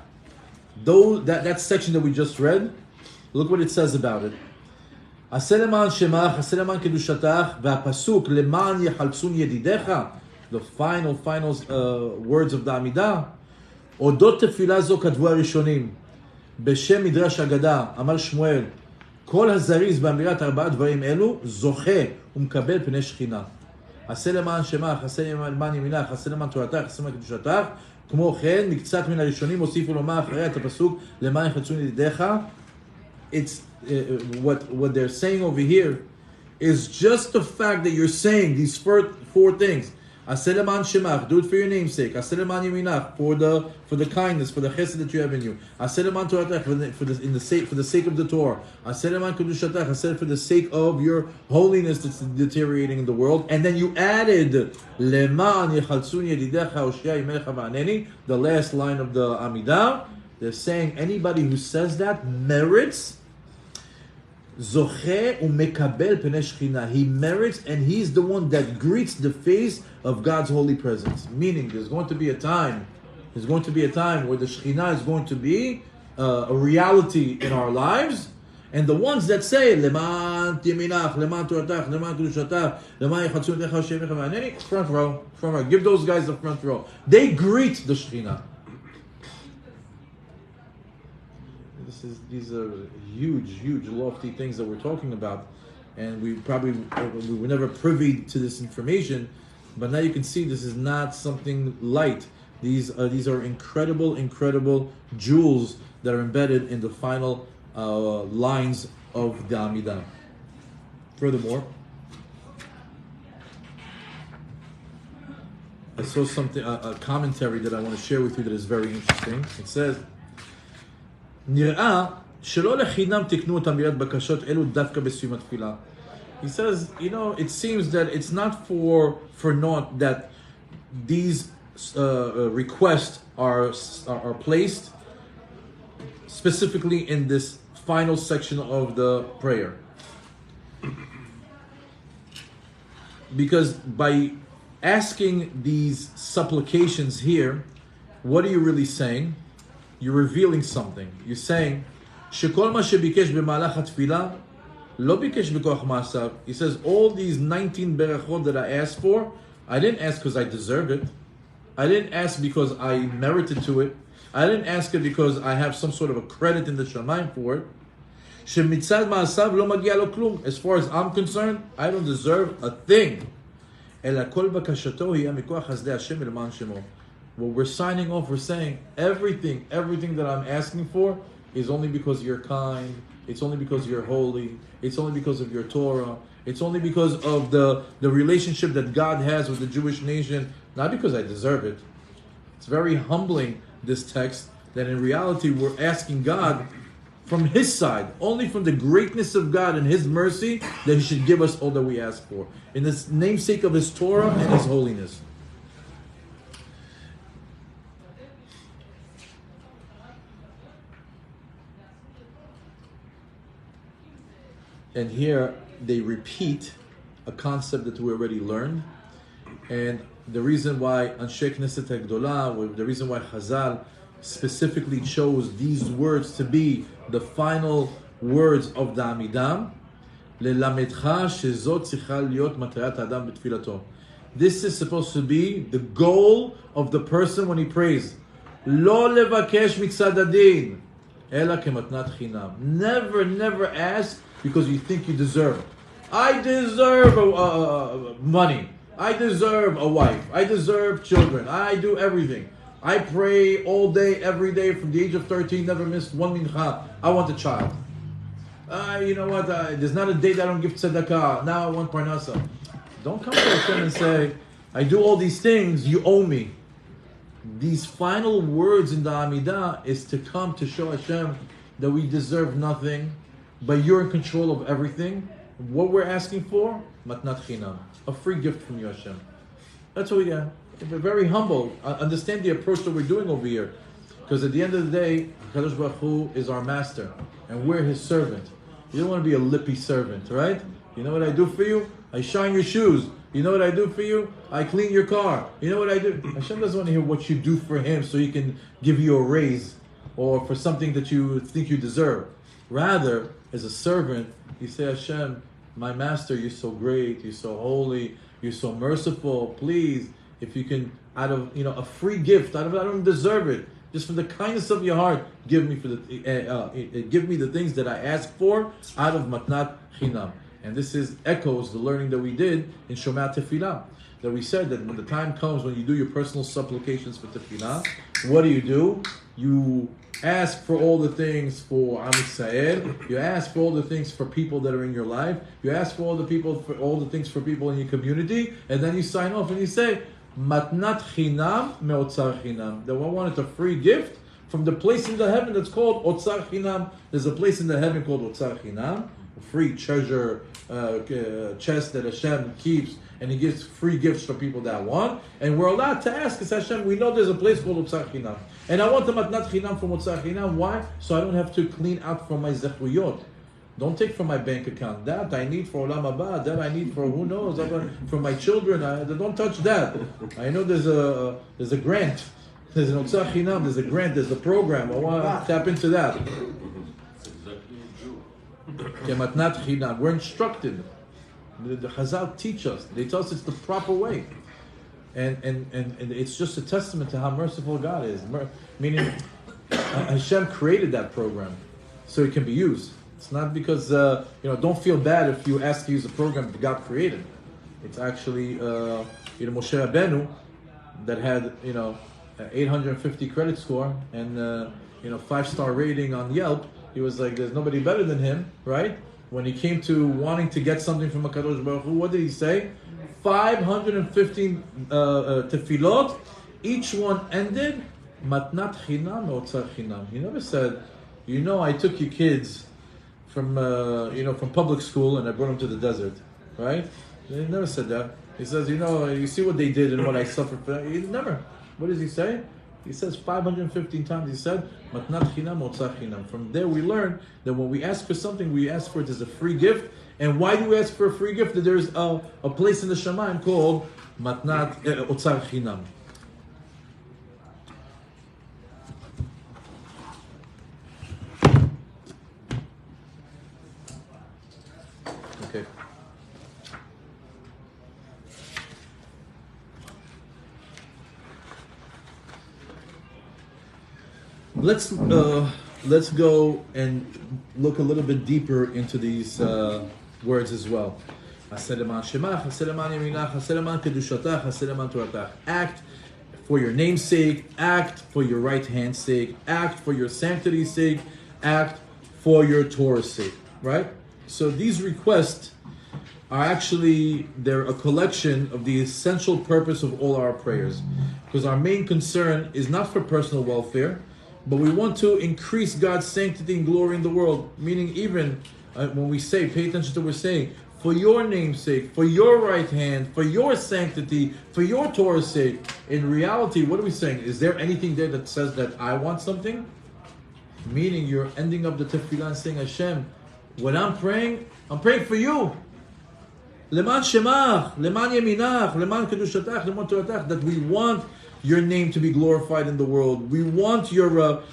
That section that we just read, look what it says about it. Aseh leman shemach, Aseh leman kedushatach, v'apasuk leman yechalpsun yedidecha. The final words of the AMIDAH. Odot tefillah zo kadvu harishonim, בשם מדרש אגדה, אמר שמואל, כל הזריז באמירת 4 דברים אלו, זוכה ומקבל פני שכינה. עשה למען שמך, עשה למען ימינך, עשה למען תורתך, עשה למען קדושתך. כמו כן, מקצת מן הראשונים הוסיפו לומר אחריה את הפסוק, למען יחלצון ידידיך. It's what they're saying over here is just the fact that you're saying these four things. Aseh leman shemach, do it for your name's sake. Aseh leman yeminach, for the kindness, for the chesed that you have in you. Aseh leman toratech, for the sake of the Torah. Aseh leman kedushatach, aseh for the sake of your holiness that's deteriorating in the world. And then you added leman yechaltzun yedidecha oshia yimecha va'aneni, the last line of the AMIDAH. They're saying anybody who says that merits Zoche umekabel penei shechina. He merits and he's the one that greets the face of God's holy presence. Meaning there's going to be a time where the Shekhinah is going to be a reality in our lives. And the ones that say, Leman timinach, Leman turatach, Leman kedushatach, Leman yechatzun decha shemecha v'aneni, front row. Give those guys the front row. They greet the Shekhinah. These are huge, lofty things that we're talking about, and we were never privy to this information. But now you can see this is not something light. These are incredible jewels that are embedded in the final lines of the AMIDAH. Furthermore, I saw a commentary that I want to share with you that is very interesting. It says, נראה שלא לחינם תקנו את אמירת בקשות אלו דווקא בסיום התפילה. He says, it seems that it's not for naught that these requests are placed specifically in this final section of the prayer. Because by asking these supplications here, what are you really saying? You're revealing something. You're saying, שכל מה שביקש במהלך התפילה, לא ביקש בכוח מעשיו. He says, all these 19 berachot that I asked for, I didn't ask because I deserve it. I didn't ask because I merited to it. I didn't ask it because I have some sort of a credit in the Shamayim for it. שמצד מעשיו לא מגיע לו כלום. As far as I'm concerned, I don't deserve a thing. אלא כל בקשתו היא מכוח חסדי השם ולמען שמו. What we're signing off, we're saying everything that I'm asking for is only because you're kind. It's only because you're holy. It's only because of your Torah. It's only because of the relationship that God has with the Jewish nation, not because I deserve it. It's very humbling, this text, that in reality we're asking God from His side, only from the greatness of God and His mercy, that He should give us all that we ask for, in the namesake of His Torah and His holiness. And here they repeat a concept that we already learned. And the reason why Anshe Knesset HaGdolah, the reason why Chazal specifically chose these words to be the final words of the AMIDAH, ללמדך שזאת צריכה להיות מטרת האדם בתפילתו. This is supposed to be the goal of the person when he prays. לא לבקש מצד הדין, אלא כמתנת חינם. Never ask because you think you deserve. I deserve money. I deserve a wife. I deserve children. I do everything. I pray all day, every day, from the age of 13, never missed one mincha. I want a child. You know what? There's not a day that I don't give tzedakah. Now I want parnasa. Don't come to Hashem and say, I do all these things, you owe me. These final words in the AMIDAH is to come to show Hashem that we deserve nothing, but you're in control of everything. What we're asking for, matnat chinam, a free gift from you, Hashem. That's what we get. We're very humble. Understand the approach that we're doing over here, because at the end of the day, Kadosh Baruch Hu is our master, and we're His servant. You don't want to be a lippy servant, right? You know what I do for you? I shine your shoes. You know what I do for you? I clean your car. You know what I do? Hashem doesn't want to hear what you do for Him so He can give you a raise or for something that you think you deserve. Rather, as a servant, you say, Hashem, my master, you're so great, you're so holy, you're so merciful. Please, if you can, out of a free gift, I don't deserve it. Just from the kindness of your heart, give me the things that I ask for out of matnat chinam. And this echoes the learning that we did in Shomea Tefillah, that we said that when the time comes when you do your personal supplications for Tefillah, what do? You ask for all the things for Am Yisrael. You ask for all the things for people that are in your life. You ask for all the things for people in your community, and then you sign off and you say, Matnat chinam me'otzar chinam. That one wanted a free gift from the place in the heaven that's called otzar chinam. There's a place in the heaven called otzar chinam, a free treasure chest that Hashem keeps, and He gives free gifts for people that want. And we're allowed to ask, as Hashem, we know there's a place called otzar chinam, and I want the matnat chinam from otzar chinam. Why? So I don't have to clean out from my zechuyot. Don't take from my bank account. That I need for Olam Haba. That I need for who knows. For my children. Don't touch that. I know there's a grant. There's an Otzar Chinam. There's a grant. There's a program. I want to tap into that. Kematnat Chinam. We're instructed. The Chazal teach us. They tell us it's the proper way. And it's just a testament to how merciful God is. Meaning, Hashem created that program so it can be used. It's not because, don't feel bad if you ask to use a program that God created. It's actually, Moshe Rabbeinu that had, 850 credit score and, 5-star rating on Yelp. He was like, there's nobody better than him, right? When he came to wanting to get something from HaKadosh Baruch Hu, what did he say? 515 tefillot, each one ended, matnat chinam me'otzar chinam. He never said, I took your kids from public school and I brought them to the desert, right? He never said that. He says, you see what they did and what I suffered for that. He never. What does he say? He says 515 times. He said, "Matnat chinam, otzar chinam." From there, we learn that when we ask for something, we ask for it as a free gift. And why do we ask for a free gift? That there is a place in the Shamayim called matnat otzar chinam. Okay. Let's go and look a little bit deeper into these words as well. Act for your name's sake, act for your right hand's sake, act for your sanctity's sake, act for your Torah's sake, right? So these requests are actually, they're a collection of the essential purpose of all our prayers. Because our main concern is not for personal welfare, but we want to increase God's sanctity and glory in the world. Meaning even when we say, pay attention to what we're saying, for your name's sake, for your right hand, for your sanctity, for your Torah's sake. In reality, what are we saying? Is there anything there that says that I want something? Meaning you're ending up the tefillah and saying, Hashem, when I'm praying for you. Leman shemach, leman yeminach, leman kedushatach, leman toratach, that we want your name to be glorified in the world. We want your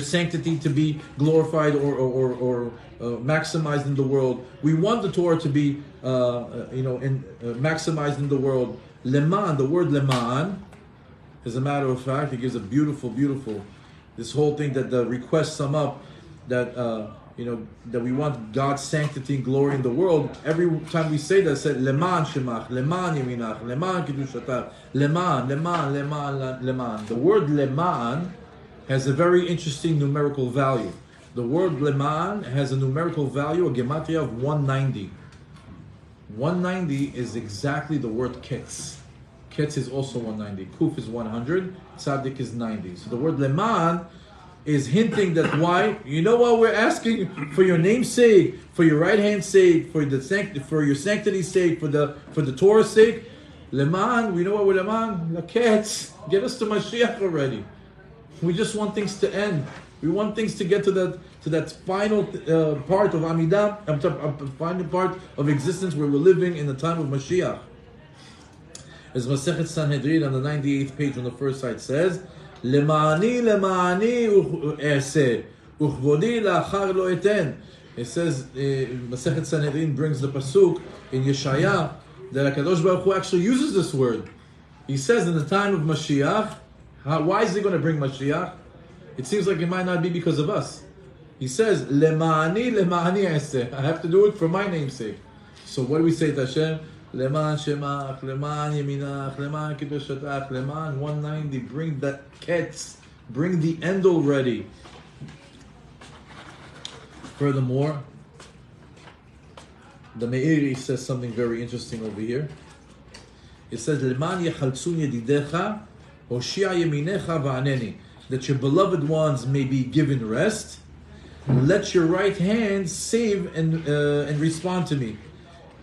sanctity to be glorified or maximized in the world. We want the Torah to be maximized in the world. Leman, the word leman, as a matter of fact, it gives a beautiful, this whole thing that the requests sum up, that that we want God's sanctity and glory in the world. Every time we say that, say leman shemach, leman yeminach, leman kedushatach, leman. The word leman has a very interesting numerical value. The word leman has a numerical value, a gematria of 190. 190 is exactly the word ketz. Ketz is also 190. Kuf is 100. Tzaddik is 90. So the word leman is hinting that why? You know what we're asking? For your name's sake, for your right hand's sake, for your sanctity's sake, for the Torah's sake. Leman, we know what we're leman? Laketz. Get us to Mashiach already. We just want things to end. We want things to get to that final part of AMIDAH, final part of existence where we're living in the time of Mashiach. As Masechet Sanhedrin on the 98th page on the first side says, Lema'ani ese, uchvodi la'achar lo eten. It says, Masechet Sanhedrin brings the pasuk in Yeshaya that HaKadosh Baruch Hu actually uses this word. He says in the time of Mashiach, why is he going to bring Mashiach? It seems like it might not be because of us. He says, Lema'ani ese. I have to do it for my name's sake. So what do we say to Hashem? Leman shemach, leman yeminach, leman kedushatach, leman 190. Bring that ketz, bring the end already. Furthermore, the Meiri says something very interesting over here. It says, leman yechaltzun yedidecha, hoshia yeminecha va'aneni. That your beloved ones may be given rest. Let your right hand save and respond to me.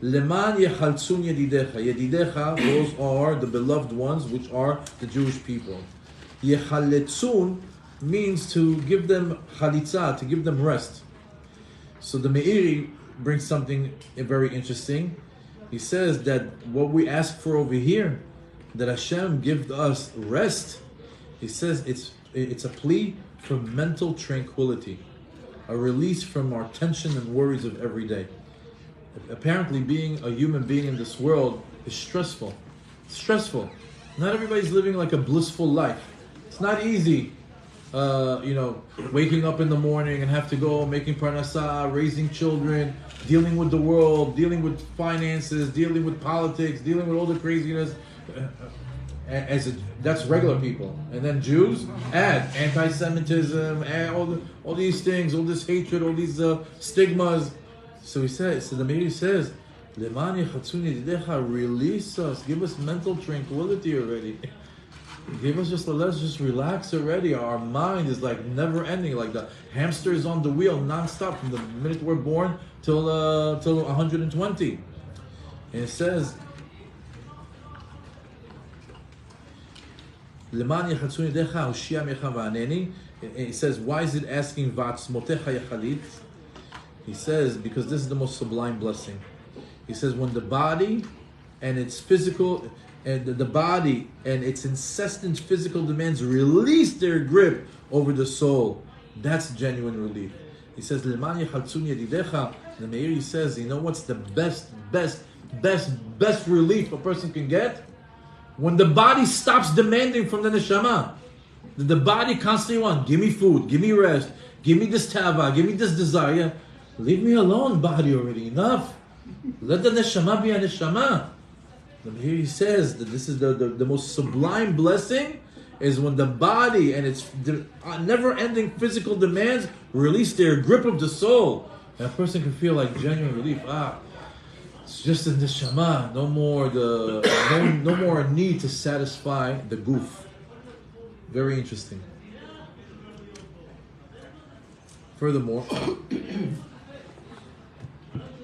Leman yechaltzun yedidecha. Yedidecha, those are the beloved ones, which are the Jewish people. Yechaletzun means to give them chalitza, to give them rest. So the Meiri brings something very interesting. He says that what we ask for over here, that Hashem give us rest, he says it's a plea for mental tranquility, a release from our tension and worries of every day. Apparently, being a human being in this world is stressful. It's stressful. Not everybody's living like a blissful life. It's not easy, waking up in the morning and have to go making parnasah, raising children, dealing with the world, dealing with finances, dealing with politics, dealing with all the craziness. That's regular people. And then Jews, add anti-Semitism, add all these things, all this hatred, all these stigmas. So he says, the Meiri says, Leman yechaltzun yedidecha, release us, give us mental tranquility already. Let's just relax already. Our mind is like never ending, like the hamster is on the wheel non-stop from the minute we're born till 120. And it says, Leman yechaltzun yedidecha, hoshia mecha va'aneni. It says, why is it asking va'atzmotecha yechalit? He says, because this is the most sublime blessing. He says, when the body and its physical, and the body and its incessant physical demands release their grip over the soul, that's genuine relief. He says, Leman yechaltzun yedidecha. The Meiri says, you know what's the best relief a person can get? When the body stops demanding from the neshama. The body constantly wants, give me food, give me rest, give me this tava, give me this desire. Leave me alone, body already, enough. Let the neshama be a neshama. And here he says that this is the most sublime blessing is when the body and its never-ending physical demands release their grip of the soul. And a person can feel like genuine relief. It's just the neshama, no more need to satisfy the goof. Very interesting. Furthermore,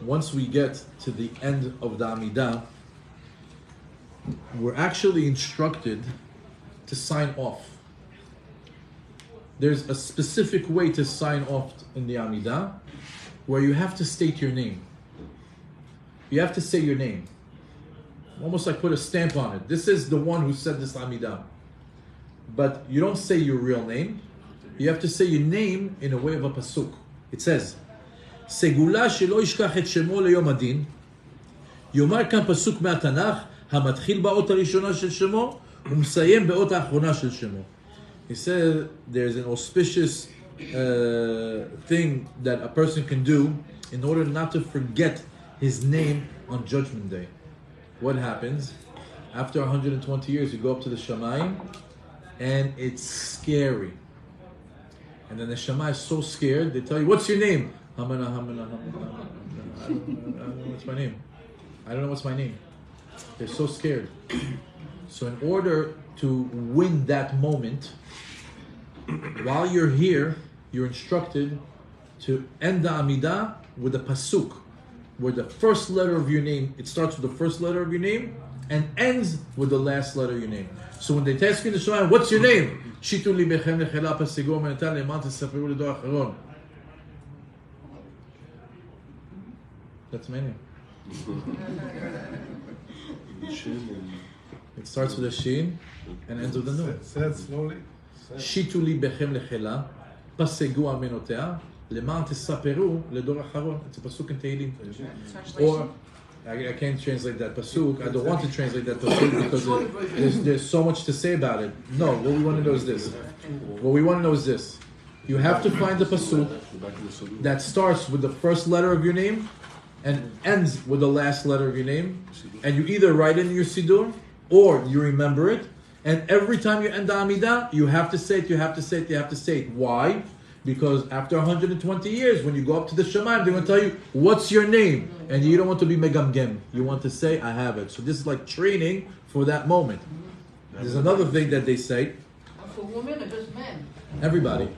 once we get to the end of the Amidah, we're actually instructed to sign off. There's a specific way to sign off in the Amidah where you have to state your name. You have to say your name. Almost like put a stamp on it. This is the one who said this Amidah. But you don't say your real name. You have to say your name in a way of a pasuk. It says, Segula shelo yishkach et shemo leyom adin. יאמר כאן פסוק מהתנ"ך, המתחיל באות הראשונה של שמו, ומסיים באות האחרונה של שמו. He said there's an auspicious thing that a person can do in order not to forget his name on Judgment Day. What happens? After 120 years, you go up to the Shamayim, and it's scary. And then the Shammai is so scared, they tell you, what's your name? I don't know what's my name. I don't know what's my name. They're so scared. So in order to win that moment, while you're here, you're instructed to end the Amidah with a pasuk, where the first letter of your name, it starts with the first letter of your name, and ends with the last letter of your name. So when they ask you in the Shema, what's your name? Shitu li bechem lechela pasigo menetan leman tesaperu ledor acharon. That's my name. It starts with a shin and ends with a nun. Say it slowly. Shitu li bechem lechela pasigo amenotea leman tesaperu ledor acharon. It's a pasuk in Tehillim. Or I can't translate that pasuk. I don't want to translate that pasuk because there's so much to say about it. No, what we want to know is this. What we want to know is this. You have to find the pasuk that starts with the first letter of your name and ends with the last letter of your name, and you either write it in your siddur or you remember it. And every time you end the Amidah, you have to say it. You have to say it. You have to say it. Why? Because after 120 years, when you go up to the Shemaim, they're going to tell you, what's your name? And you don't want to be megamgem. You want to say, I have it. So this is like training for that moment. There's another thing that they say. For women or just men? Everybody.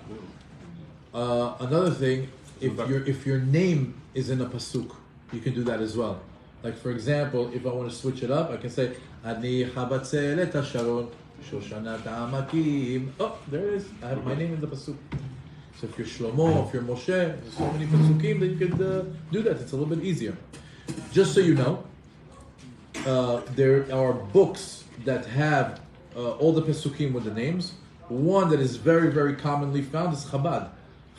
Another thing, if your name is in a pasuk, you can do that as well. Like for example, if I want to switch it up, I can say, Ani chabatzelet Sharone Shoshanat Amakim. Oh, there it is. I have my name in the pasuk. So if you're Shlomo, if you're Moshe, there's so many pasukim that you could do that. It's a little bit easier. Just so you know, there are books that have all the pasukim with the names. One that is very, very commonly found is Chabad.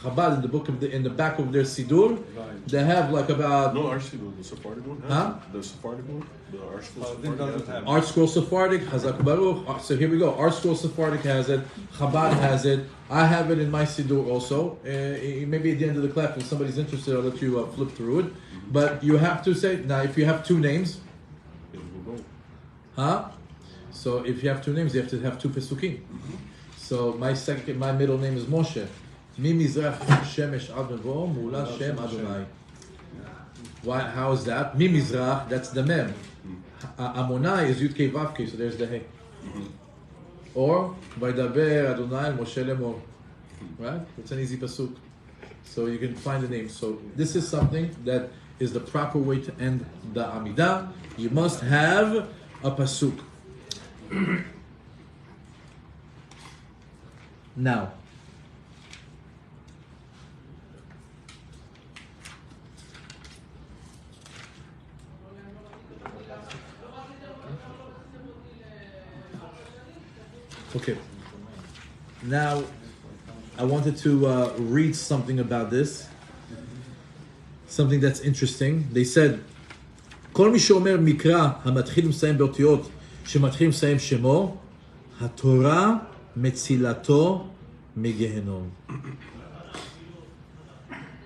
Chabad in the book in the back of their Siddur, they have like about our Siddur, the Sephardic one. Huh? The Sephardic one, the Art Scroll Sephardic. Art Scroll Sephardic, Hazak Baruch. So here we go. Art Scroll Sephardic has it. Chabad has it. I have it in my Siddur also. Maybe at the end of the class, if somebody's interested, I'll let you flip through it. But you have to say now. If you have two names, huh? So if you have two names, you have to have two pesukim. So my middle name is Moshe. Mimizrach shemesh adonvo mula shem Adonai. Why? How is that? Mimizrach, that's the mem. Amonai is yud kei vav kei, so there's the hey. Or vaydaber Adonai Moshe lemor. Right? It's an easy pasuk. So you can find the name. So this is something that is the proper way to end the Amidah. You must have a pasuk. Now, okay. Now, I wanted to read something about this. Something that's interesting. They said, כל מי שאומר מקרא המתחיל ומסיים באותיות שמתחיל ומסיים שמו, התורה metzilato migehenom.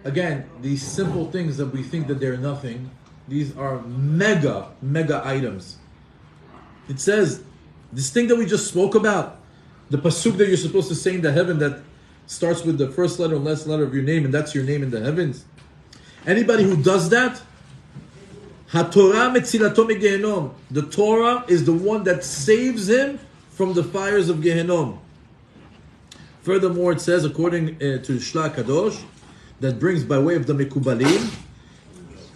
Again, these simple things that we think that they're nothing, these are mega items. It says, this thing that we just spoke about, the pasuk that you're supposed to say in the heaven that starts with the first letter and last letter of your name, and that's your name in the heavens. Anybody who does that, HaTorah metzilato migehenom. The Torah is the one that saves him from the fires of Gehenom. Furthermore, it says, according to Shla Kadosh, that brings by way of the Mekubalim,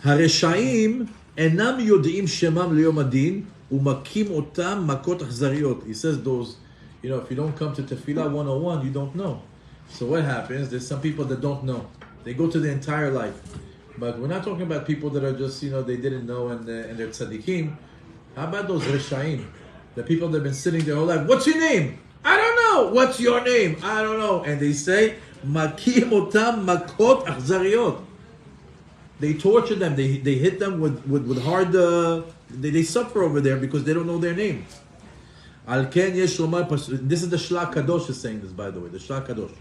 Hareshaim enam yodim shemam liyom adin umakim otam makot achzariot. He says those, if you don't come to Tefillah 101, you don't know. So what happens? There's some people that don't know. They go to the entire life. But we're not talking about people that are just, they didn't know and they're tzaddikim. How about those reshaim? The people that have been sitting their whole life. What's your name? I don't know. What's your name? I don't know. And they say, makim otam makot achzariot. They torture them. They hit them with hard. They suffer over there because they don't know their name. Al ken yesh lomar. This is the Shla Kadosh is saying this, by the way. The Shla Kadosh.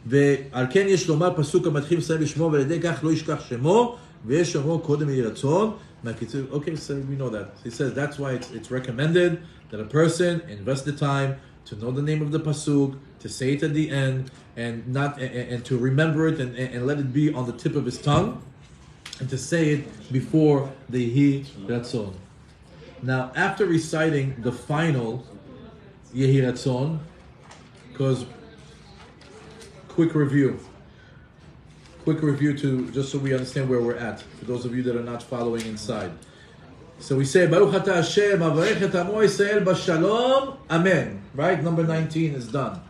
ועל כן יש לומר פסוק המתחיל לסיים בשמו ועל ידי כך לא ישכח שמו ויש אומרו קודם יהי רצון. Okay, so we know that. He says that's why it's recommended that a person invest the time to know the name of the pasuk, to say it at the end, and not and to remember it and let it be on the tip of his tongue, and to say it before the Yehi Ratzon. Now, after reciting the final Yehi Ratzon, because quick review to just so we understand where we're at, for those of you that are not following inside. So we say Baruch Ata Hashem Avarech et Amo Yisrael Bashalom Amen. Right? Number 19 is done.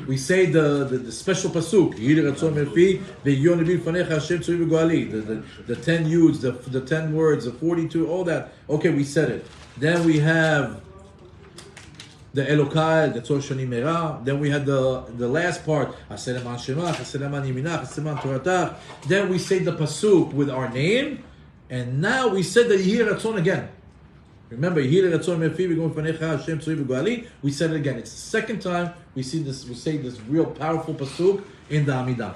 We say the special pasuk Yehi Ratzon Merfi Ve'yon Nevi Fanecha Hashem Tzuri V'Goali, the 10 yuds, the 10 words, the 42, all that. Okay, we said it. Then we have the Elokai, the Tzor Shani Merah. Then we had the last part, Aseleman Shemach, Aseleman Yiminach, Aseleman Toratach. Then we say the pasuk with our name, and now we said the Yehi Ratzon again. Remember, Yehi Ratzon Mefi V'Gom Fanecha Hashem Tzuri V'Goali. We said it again. It's the second time we see this. We say this real powerful pasuk in the Amidah.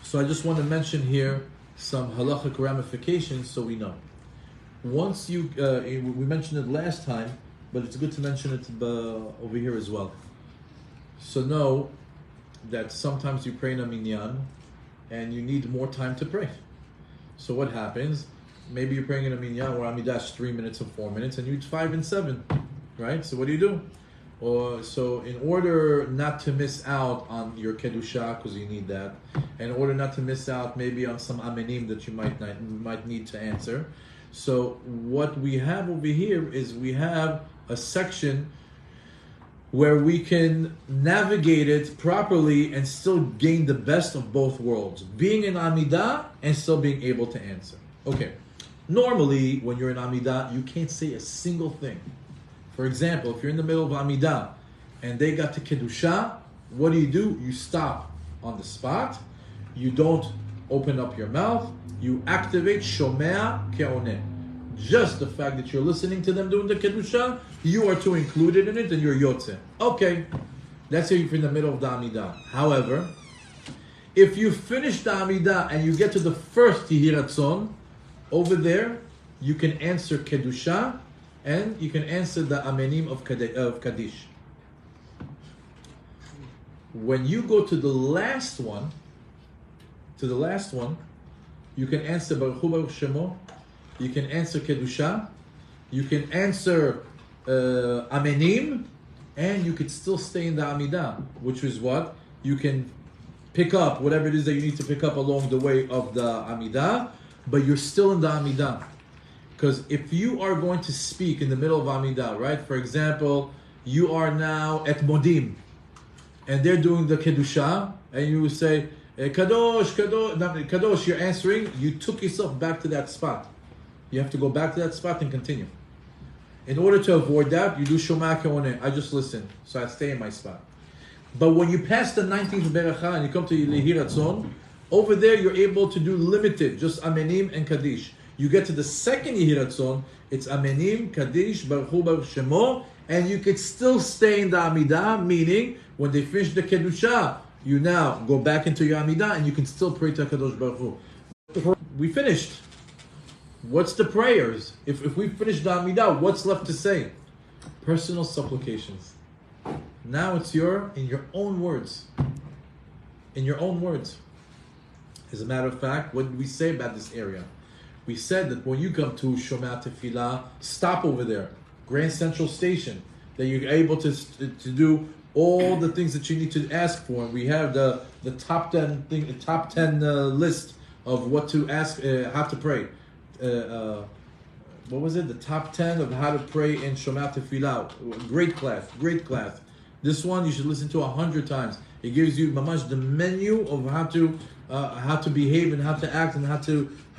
So I just want to mention here some halachic ramifications so we know. Once you, we mentioned it last time, but it's good to mention it over here as well. So know that sometimes you pray in a minyan and you need more time to pray. So what happens? Maybe you're praying in a minyan where Amidah is 3 minutes and 4 minutes and you need 5 and 7, right? So what do? So in order not to miss out on your kedusha, because you need that, in order not to miss out maybe on some amenim that you might need to answer. So what we have over here is we have a section where we can navigate it properly and still gain the best of both worlds, being in Amidah and still being able to answer. Okay, normally when you're in Amidah, you can't say a single thing. For example, if you're in the middle of Amidah and they got to Kedusha, what do? You stop on the spot. You don't open up your mouth. You activate Shomea Ke'oneh. Just the fact that you're listening to them doing the Kedusha, you are too included in it and you're Yotze. Okay, that's if you're in the middle of the Amidah. However, if you finish the Amidah and you get to the first Yehi Ratzon, over there, you can answer Kedusha and you can answer the Amenim of Kaddish. When you go to the last one, you can answer Baruch Hu Baruch Shemo, you can answer Kedusha, you can answer Amenim, and you could still stay in the Amidah, which is what? You can pick up whatever it is that you need to pick up along the way of the Amidah, but you're still in the Amidah. Because if you are going to speak in the middle of Amidah, right? For example, you are now at Modim, and they're doing the Kedusha, and you say, Kadosh, Kadosh, Kadosh, you're answering, you took yourself back to that spot. You have to go back to that spot and continue. In order to avoid that, you do Shoma Ke'oneh. I just listen, so I stay in my spot. But when you pass the 19th Beracha and you come to Yehi Ratzon, over there you're able to do limited, just Amenim and Kaddish. You get to the second Yehi Ratzon, it's Amenim, Kaddish, Baruch Hu Baruch Shemo, and you could still stay in the Amidah, meaning when they finish the Kedusha, you now go back into your Amidah and you can still pray to HaKadosh Baruch Hu. We finished. What's the prayers? If we finish the Amidah, what's left to say? Personal supplications. Now it's in your own words. In your own words. As a matter of fact, what did we say about this area? We said that when you come to Shomea Tefillah, stop over there, Grand Central Station, that you're able to do all the things that you need to ask for. And we have the top 10 thing, the top 10 list of what to ask, how to pray. What was it? The top 10 of how to pray in Shomea Tefillah. Great class, great class. This one you should listen to 100 times. It gives you mamash the menu of how to behave and how to act and how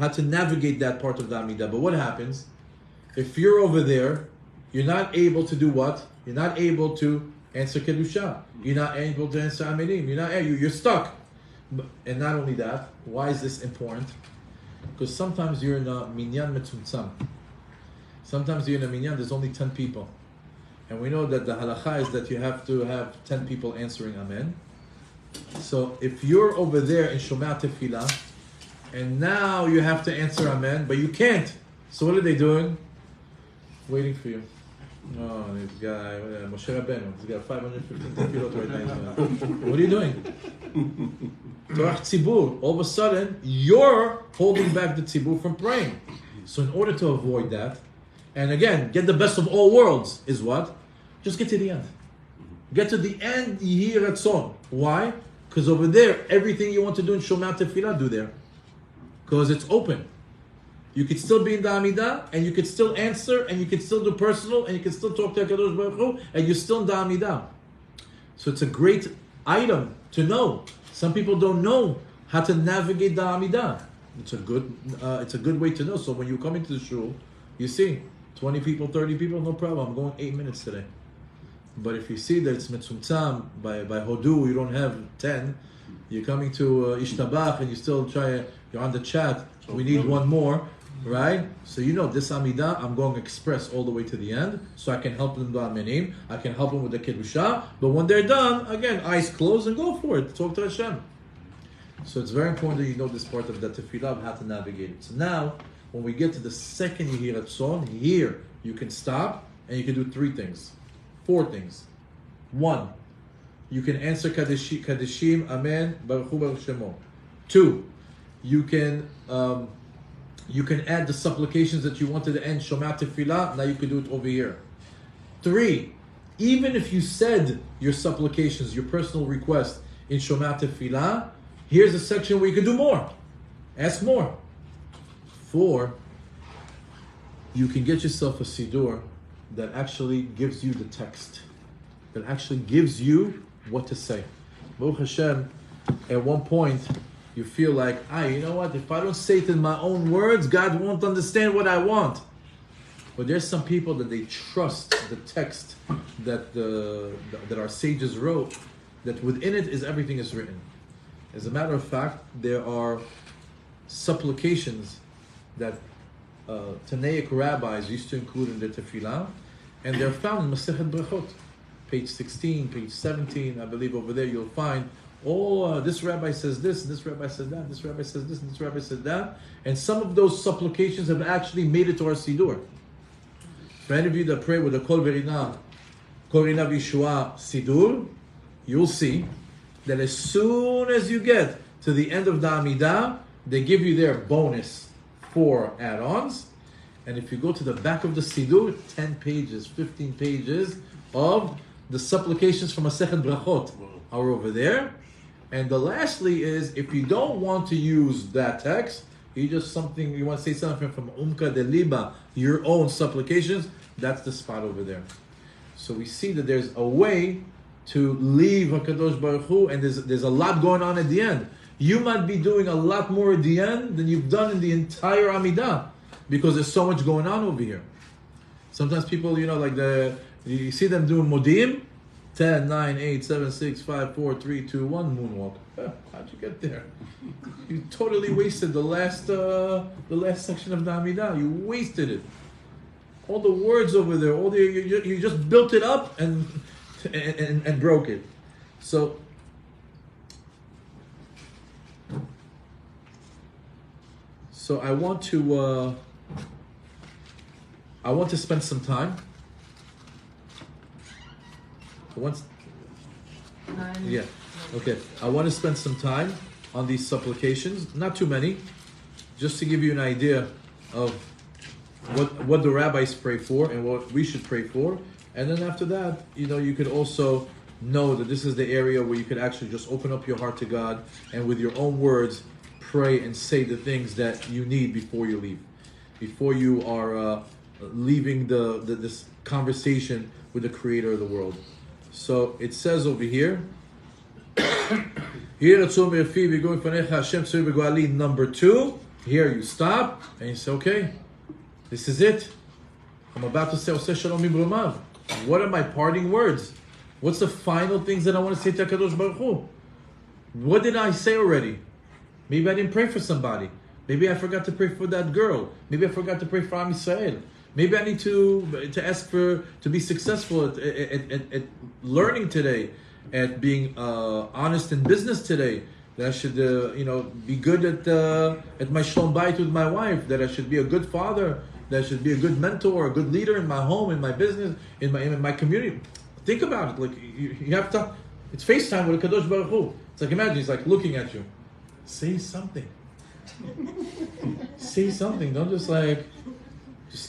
to navigate that part of the Amidah. But what happens if you're over there? You're not able to do what? You're not able to answer Kedusha. You're not able to answer Amidim. You're stuck. And not only that, why is this important? Because sometimes you're in a minyan metzumtzam. Sometimes you're in a minyan, there's only 10 people. And we know that the halacha is that you have to have 10 people answering Amen. So if you're over there in Shomea Tefillah, and now you have to answer Amen, but you can't. So what are they doing? Waiting for you. Oh, this guy, Moshe Rabbeinu, he's got 515 tefillot right now. What are you doing? Torah tzibur. All of a sudden, you're holding back the tzibur from praying. So in order to avoid that, and again, get the best of all worlds, is what? Just get to the end. Get to the end, Yehi Ratzon. Why? Because over there, everything you want to do in Shomea Tefillah, do there. Because it's open. You could still be in the Amidah, and you could still answer, and you could still do personal, and you can still talk to HaKadosh Baruch Hu, and you're still in the Amidah. So it's a great item to know. Some people don't know how to navigate the Amidah. It's a good way to know. So when you come into the shul, you see 20 people, 30 people, no problem. I'm going 8 minutes today. But if you see that it's metzumtzam by Hodu, you don't have 10. You're coming to Ishtabach and you still you're on the chat. We need one more, right? So you know this Amidah, I'm going express all the way to the end, so I can help them do Amenim. I can help them with the Kedusha. But when they're done, again, eyes closed and go for it. Talk to Hashem. So it's very important that you know this part of the Tefillah, of how to navigate it. So now, when we get to the second Yehi Ratzon, here you can stop and you can do 4 things. 1, you can answer Kadeshim, Amen, Baruch Hu Baruch Shemo. 2, you can add the supplications that you wanted to end Shomea Tefillah. Now you can do it over here. 3, even if you said your supplications, your personal request in Shomea Tefillah, here's a section where you can do more. Ask more. 4, you can get yourself a siddur that actually gives you the text, that actually gives you what to say. Baruch Hashem, at one point, you feel like, you know what, if I don't say it in my own words, God won't understand what I want. But there's some people that they trust the text that that our sages wrote, that within it is everything is written. As a matter of fact, there are supplications that Tanaic rabbis used to include in their tefillah, and they're found in Masechet Brachot, page 16, page 17. I believe over there you'll find, this rabbi says this, this rabbi said that, this rabbi says this, and this rabbi said that. And some of those supplications have actually made it to our Siddur. For any of you that pray with the Kol Verina Vishua Siddur, you'll see that as soon as you get to the end of the Amidah, they give you their bonus 4 add-ons. And if you go to the back of the Siddur, 10 pages, 15 pages of the supplications from Masechet Brachot are over there. And the lastly is, if you don't want to use that text, you want to say something from Umka de Liba, your own supplications, that's the spot over there. So we see that there's a way to leave HaKadosh Baruch Hu, and there's a lot going on at the end. You might be doing a lot more at the end than you've done in the entire Amidah, because there's so much going on over here. Sometimes people, you see them doing Modim, 10, 9, 8, 7, 6, 5, 4, 3, 2, 1, moonwalk. How'd you get there? You totally wasted the last section of the Amidah. You wasted it. all the words over there, all the you just built it up and broke it. So I want to spend some time. Yeah, okay. I want to spend some time on these supplications, not too many, just to give you an idea of what the rabbis pray for and what we should pray for. And then after that, you could also know that this is the area where you could actually just open up your heart to God and with your own words pray and say the things that you need before you leave, before you are leaving this conversation with the Creator of the world. So it says over here, number 2, here you stop and you say, okay, this is it. I'm about to say, what are my parting words? What's the final things that I want to say to HaKadosh Baruch Hu? What did I say already? Maybe I didn't pray for somebody. Maybe I forgot to pray for that girl. Maybe I forgot to pray for Am Yisrael. Maybe I need to ask to be successful at learning today, at being honest in business today. That I should be good at my shalom bayit with my wife. That I should be a good father. That I should be a good mentor, a good leader in my home, in my business, in my community. Think about it. Like you have to. It's FaceTime with a Kadosh Baruch Hu. It's like, imagine he's like looking at you. Say something. Say something. Don't just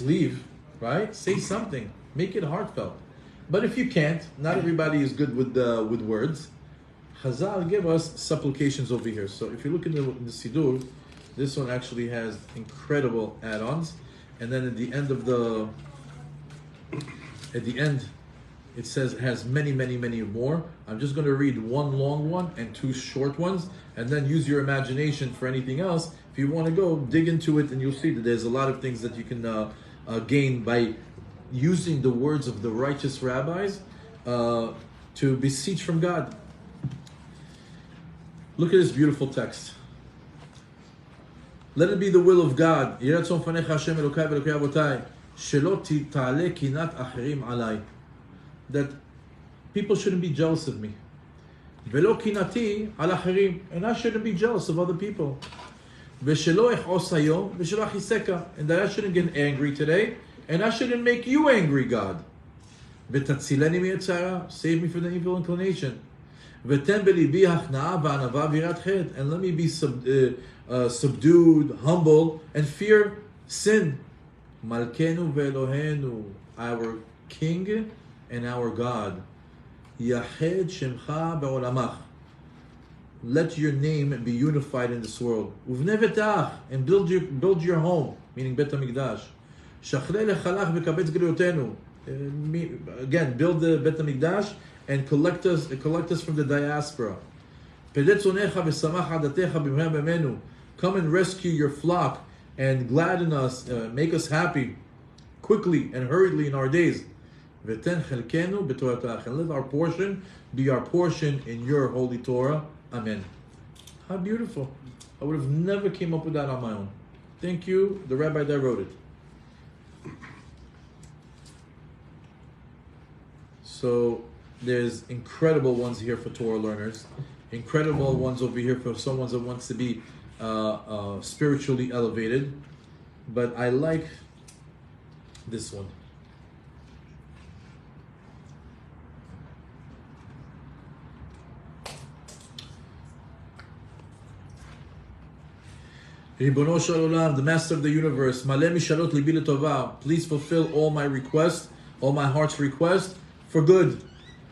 leave, right? Say something. Make it heartfelt. But if you can't, not everybody is good with words. Chazal give us supplications over here. So if you look in the Siddur, this one actually has incredible add-ons. And then at the end, it says it has many, many, many more. I'm just going to read one long one and 2 short ones, and then use your imagination for anything else. If you want to go, dig into it, and you'll see that there's a lot of things that you can gain by using the words of the righteous rabbis to beseech from God. Look at this beautiful text. Let it be the will of God. That people shouldn't be jealous of me. And I shouldn't be jealous of other people. And that I shouldn't get angry today. And I shouldn't make you angry, God. Save me from the evil inclination. And let me be subdued, humble, and fear sin. Malkenu ve'Elohenu, our King and our God. Yahed Shemcha be'olamach. Let your name be unified in this world. Uvne vetach, and build your home, meaning Bet HaMikdash. Shachrei lechalach v'kabetz griyotenu. Again, build the Bet HaMikdash and collect us from the diaspora. Come and rescue your flock and gladden us, make us happy quickly and hurriedly in our days. And let our portion be our portion in your holy Torah. Amen. How beautiful. I would have never came up with that on my own. Thank you, the rabbi that wrote it. So there's incredible ones here for Torah learners. Incredible ones over here for someone that wants to be spiritually elevated. But I like this one. Ribono Shel Olam, the Master of the Universe, Maleh mishalot libi letova, please fulfill all my requests, all my heart's requests for good.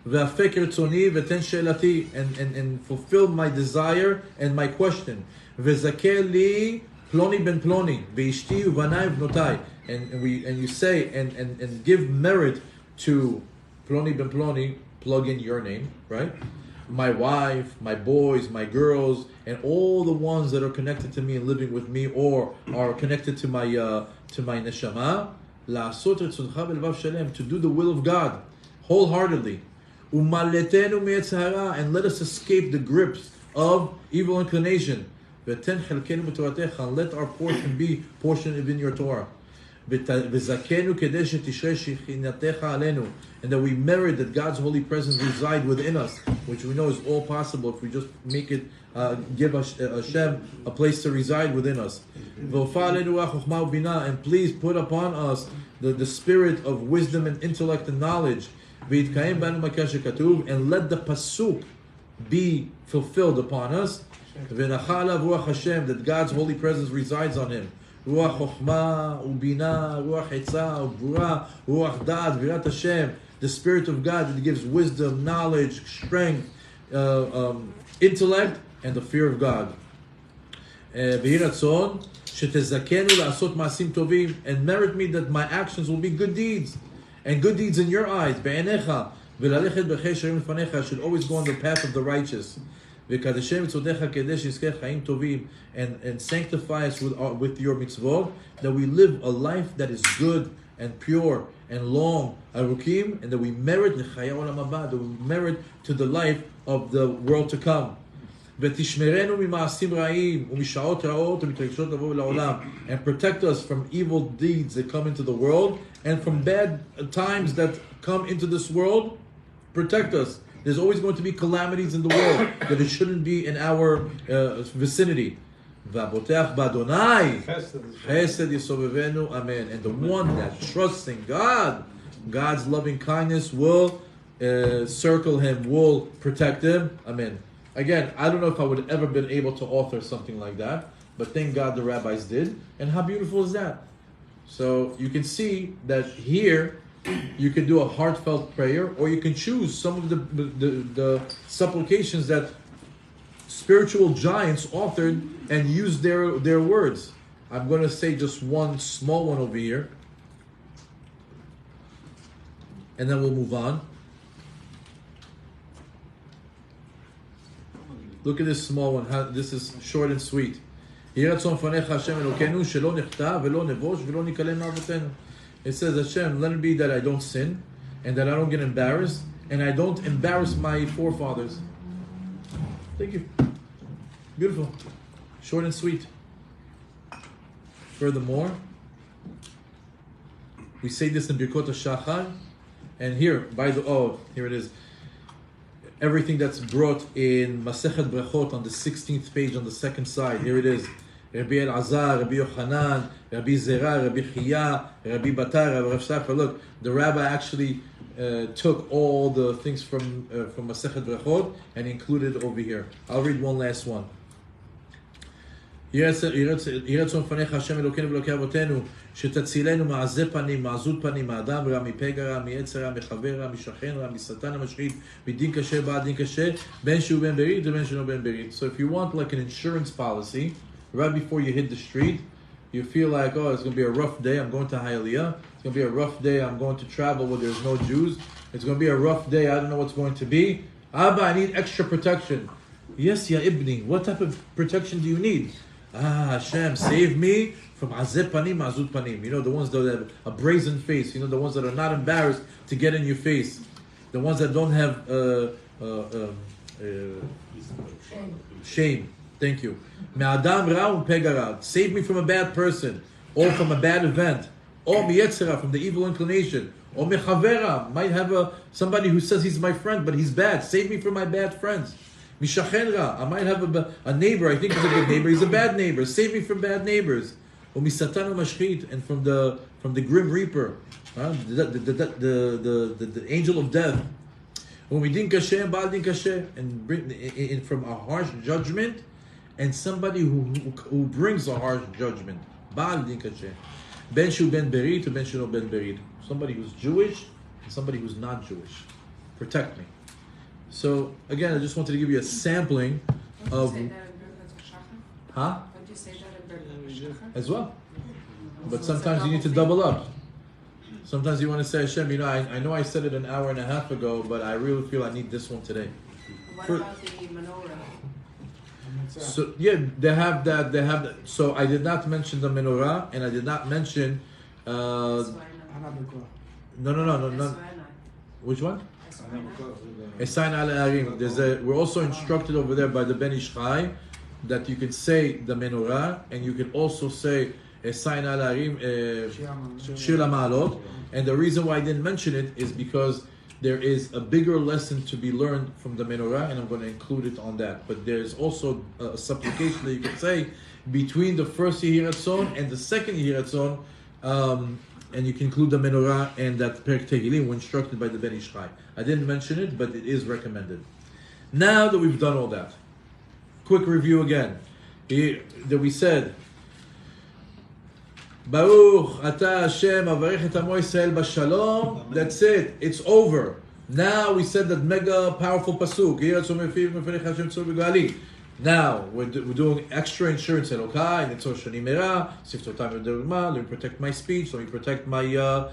Ve'afek ritzoni v'ten she'elati, and fulfill my desire and my question. Ve'zakeh li ploni ben ploni, ve'ishti uvanai v'notai, and you say and give merit to ploni ben ploni, plug in your name, right? My wife, my boys, my girls, and all the ones that are connected to me and living with me, or are connected to my neshama, la'asot ritzoncha b'levav shalem, to do the will of God wholeheartedly. Umaletenu me'etzahara, and let us escape the grips of evil inclination. V'ten chelkenu b'toratecha, let our portion be portion in your Torah. וזכנו כדי שתשרה שכינתך עלינו, and that we merit that God's holy presence reside within us, which we know is all possible if we just make it, give Hashem a place to reside within us. And please put upon us the spirit of wisdom and intellect and knowledge, and let the pasuk be fulfilled upon us, that God's holy presence resides on him. Ruach Chochmah, Ubina, Ruach Etzah, Gvura, Ruach Da'at, Virat Hashem, the Spirit of God that gives wisdom, knowledge, strength, intellect, and the fear of God. V'hi ratzon, shetezakenu la'asot ma'asim tovim, and merit me that my actions will be good deeds, and good deeds in your eyes. Be'enecha, v'lalechet b'chei sherim lefanecha, I should always go on the path of the righteous. And sanctify us with your mitzvot, that we live a life that is good and pure and long, arukim, and that we merit that we merit to the life of the world to come. And protect us from evil deeds that come into the world, and from bad times that come into this world. Protect us. There's always going to be calamities in the world that it shouldn't be in our vicinity. Amen. And the one that trusts in God, God's loving kindness will circle him, will protect him. Amen. Again, I don't know if I would have ever been able to author something like that, but thank God the rabbis did. And how beautiful is that? So you can see that here, you can do a heartfelt prayer, or you can choose some of the supplications that spiritual giants authored and used their words. I'm going to say just one small one over here, and then we'll move on. Look at this small one. This is short and sweet. It says, Hashem, let it be that I don't sin, and that I don't get embarrassed, and I don't embarrass my forefathers. Thank you. Beautiful. Short and sweet. Furthermore, we say this in Birkot HaShachar, and here it is. Everything that's brought in Masechet Brachot on the 16th page on the second side. Here it is. Rabbi Elazar, Rabbi Yochanan, Rabbi Zera, Rabbi Chiya, Rabbi Batar, Rabbi Rav Shafar. Look, the rabbi actually took all the things from Masechet Brachot and included it over here. I'll read one last one. יהי רצון לפניך השם אלוקינו ואלוקי אבותינו שתצילנו מעזי פנים, מעזות פנים, מאדם רע, מפגע רע, מעץ רע, מחבר רע, משכן רע, משטן המשחית, מדין קשה בעד דין קשה, בין שהוא בן ברית ובין שאינו בן ברית. So if you want like an insurance policy, right before you hit the street, you feel like, oh, it's going to be a rough day, I'm going to Hialeah. It's going to be a rough day, I'm going to travel where there's no Jews. It's going to be a rough day, I don't know what's going to be. Abba, I need extra protection. Yes, ya ibni, what type of protection do you need? Hashem, save me from azeh panim, azut panim. You know, the ones that have a brazen face. You know, the ones that are not embarrassed to get in your face. The ones that don't have shame. Thank you. Me'adam ra u'pega ra. Save me from a bad person, or from a bad event, or miyetzera, from the evil inclination, or mechavera, might have somebody who says he's my friend, but he's bad. Save me from my bad friends. Mishachenra, I might have a neighbor, I think he's a good neighbor, he's a bad neighbor. Save me from bad neighbors. Or misatan mashchit, and from the grim reaper, the angel of death. And bring from a harsh judgment, and somebody who brings a harsh judgment. Ben shu ben berit, ben shu no ben berit. Somebody who's Jewish and somebody who's not Jewish. Protect me. So again, I just wanted to give you a sampling of. Huh? As well. But sometimes you need to double up. Sometimes you want to say, Hashem, you know, I know I said it an hour and a half ago, but I really feel I need this one today. What about the menorah? So yeah, they have that. They have that. So I did not mention the menorah, and I did not mention. No. Which one? Esayin al Arim. We're also instructed over there by the Ben Ish Chai that you can say the menorah, and you can also say Esayna Larim, Shir Ma'alot. And the reason why I didn't mention it is because there is a bigger lesson to be learned from the menorah, and I'm going to include it on that. But there's also a supplication that you can say between the first Yehi Ratzon and the second Yehi Ratzon, and you can include the menorah and that Perek Tehilim when instructed by the Ben Ish Chai. I didn't mention it, but it is recommended. Now that we've done all that, quick review again. That we said, Baruch Ata Hashem Avarech et Amo Yisrael Bashalom. That's it. It's over. Now we said that mega powerful pasuk. Now we're doing extra insurance at Okai, and it's Shani Mera, Sifto Time of Derma. Let me protect my speech. Let me protect my the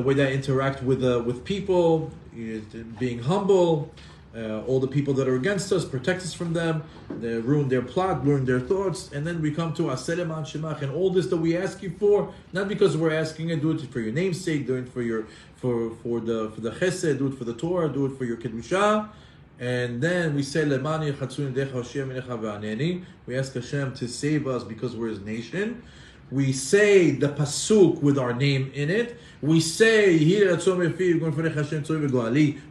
way that I interact with people, being humble. All the people that are against us, protect us from them. They ruin their plot, ruin their thoughts, and then we come to Aselem An Shemach, and all this that we ask you for, not because we're asking it, do it for your name's sake, do it for the Chesed, do it for the Torah, do it for your Kedusha. And then we say, we ask Hashem to save us because we're His nation. We say the pasuk with our name in it. We say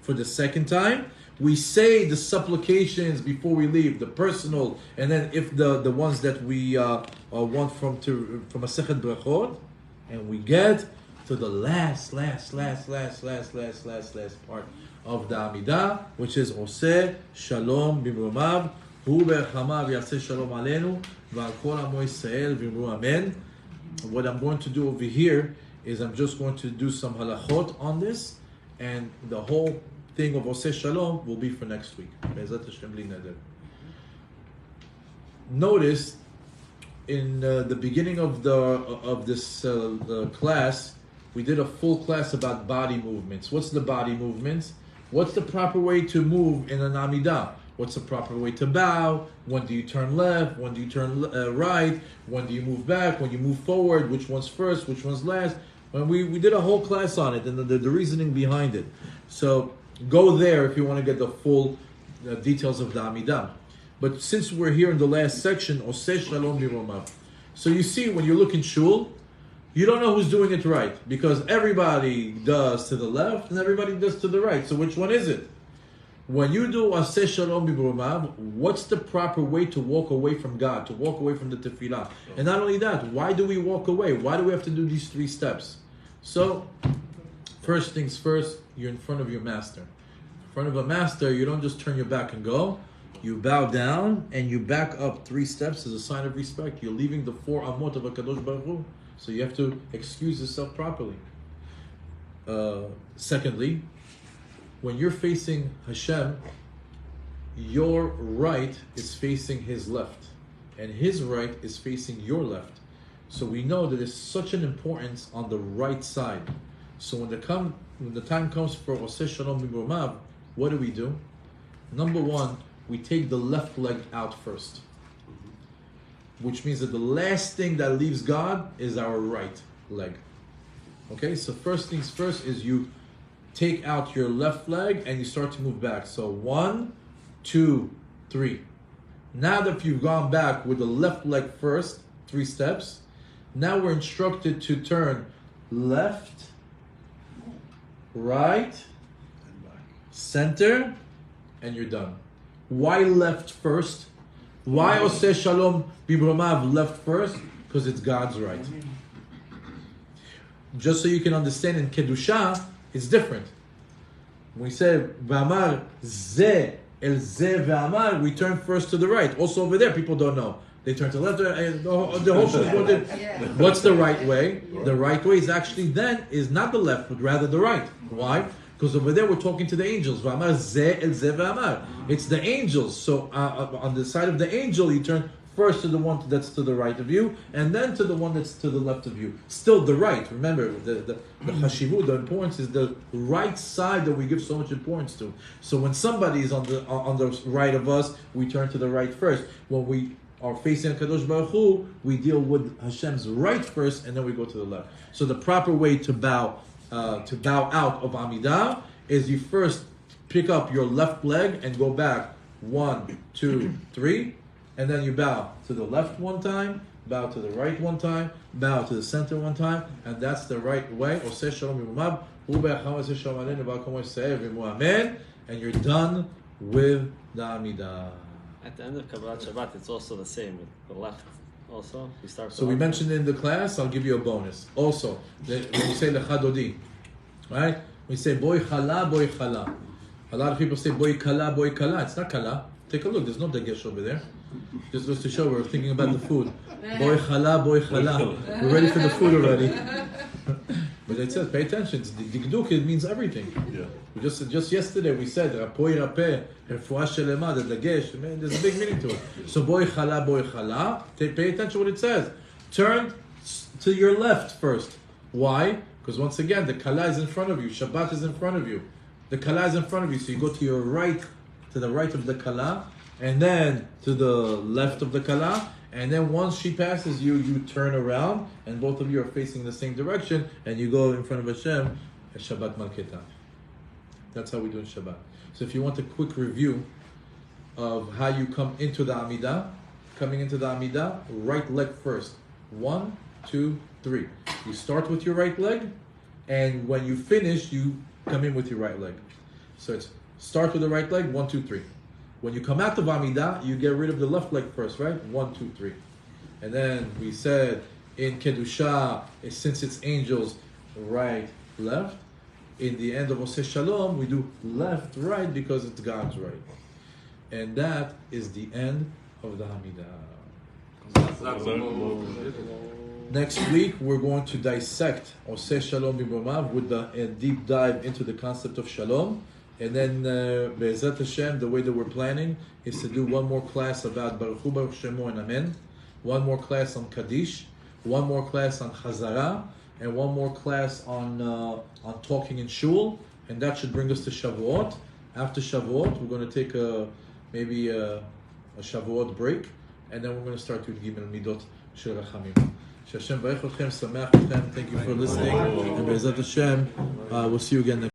for the second time. We say the supplications before we leave, the personal, and then if the ones that we want from Masechet Brachot, and we get to the last part of the Amidah, which is Oseh Shalom Bimromav, Hu Berchamav Yaseh Shalom Aleinu, V'al Kol Amo Yisrael V'imru Amen. What I'm going to do over here is I'm just going to do some halachot on this, and the whole thing of Oseh Shalom will be for next week. Notice in the beginning of this class, we did a full class about body movements. What's the body movements? What's the proper way to move in an Amidah? What's the proper way to bow? When do you turn left? When do you turn right? When do you move back? When you move forward? Which one's first? Which one's last? When we did a whole class on it and the reasoning behind it. So go there if you want to get the full details of the Amidah. But since we're here in the last section, Oseh Shalom Biromav. So you see, when you look in Shul, you don't know who's doing it right, because everybody does to the left and everybody does to the right. So which one is it? When you do Oseh Shalom Biromav, what's the proper way to walk away from God, to walk away from the Tefillah? And not only that, why do we walk away? Why do we have to do these 3 steps? So, first things first, you're in front of your master. In front of a master, you don't just turn your back and go. You bow down and you back up 3 steps as a sign of respect. You're leaving the 4 amot of HaKadosh Baruch Hu. So you have to excuse yourself properly. Secondly, when you're facing Hashem, your right is facing His left, and His right is facing your left. So we know that there's such an importance on the right side. So when the time comes for Oseh Shalom B'Romav, what do? Number 1, we take the left leg out first, which means that the last thing that leaves God is our right leg. Okay, so first things first is you take out your left leg and you start to move back. So 1, 2, 3. Now that you've gone back with the left leg first, 3 steps, now we're instructed to turn left, right, center, and you're done. Why left first? Why Oseh Shalom Bibromav left first? Because it's God's right. Just so you can understand, in Kedusha, it's different. When we say V'amar Ze El Ze V'amar, we turn first to the right. Also over there, people don't know. They turn to the left. The whole show is going to. What's the right way? The right way is actually then is not the left, but rather the right. Why? Because over there we're talking to the angels. V'amar Ze El Ze V'amar. It's the angels. So on the side of the angel, you turn first to the one that's to the right of you, and then to the one that's to the left of you. Still the right. Remember, the chashivu, the importance is the right side that we give so much importance to. So when somebody is on the right of us, we turn to the right first. When we are facing Kadosh Baruch Hu, we deal with Hashem's right first, and then we go to the left. So the proper way to bow out of Amidah is you first pick up your left leg and go back 1, 2, 3. and then you bow to the left one time, bow to the right one time, bow to the center one time, and that's the right way. Oseh shalom b'mamav, hu be'acham oseh shalom aleinu, v'akom oseh v'mu amen, and you're done with the Amidah. At the end of Kabbalat Shabbat, it's also the same with the left. Also, we start. So we mentioned in the class. I'll give you a bonus. Also, when you say lecha dodi, right? We say boy chala, boy chala. A lot of people say boy kala, boy kala. It's not kala. Take a look. There's no dagesh over there. Just goes to show we're thinking about the food. Boy chala, boy chala. We're ready for the food already. But it says, pay attention. Digduk, it means everything. Yeah. We just yesterday we said rapoi rapeh, refuah shelema, the dagesh. Man, there's a big meaning to it. So boy chala, pay attention to what it says. Turn to your left first. Why? Because once again, the kala is in front of you. Shabbat is in front of you. The kala is in front of you. So you go to your right, to the right of the kala, and then to the left of the kala. And then once she passes you, you turn around, and both of you are facing the same direction, and you go in front of Hashem, Shabbat Malketa. That's how we do in Shabbat. So if you want a quick review of how you come into the Amidah, coming into the Amidah, right leg first. 1, 2, 3. You start with your right leg, and when you finish, you come in with your right leg. So it's start with the right leg, 1, 2, 3. When you come out of Amidah, you get rid of the left leg first, right? 1, 2, 3. And then we said in Kedusha, since it's angels, right, left. In the end of Oseh Shalom, we do left, right, because it's God's right. And that is the end of the Amidah. Next week, we're going to dissect Oseh Shalom B'Momav with a deep dive into the concept of Shalom. And then, Be'ezrat Hashem, the way that we're planning is to do one more class about Baruch Hu Baruch Shemo and Amen, one more class on Kaddish, one more class on Chazara, and one more class on talking in Shul, and that should bring us to Shavuot. After Shavuot, we're going to take maybe a Shavuot break, and then we're going to start with Gimel Midot Shel Rachamim. Hashem Barech Otchem, Sameach Otchem. Thank you for listening, and Be'ezrat Hashem, we'll see you again next.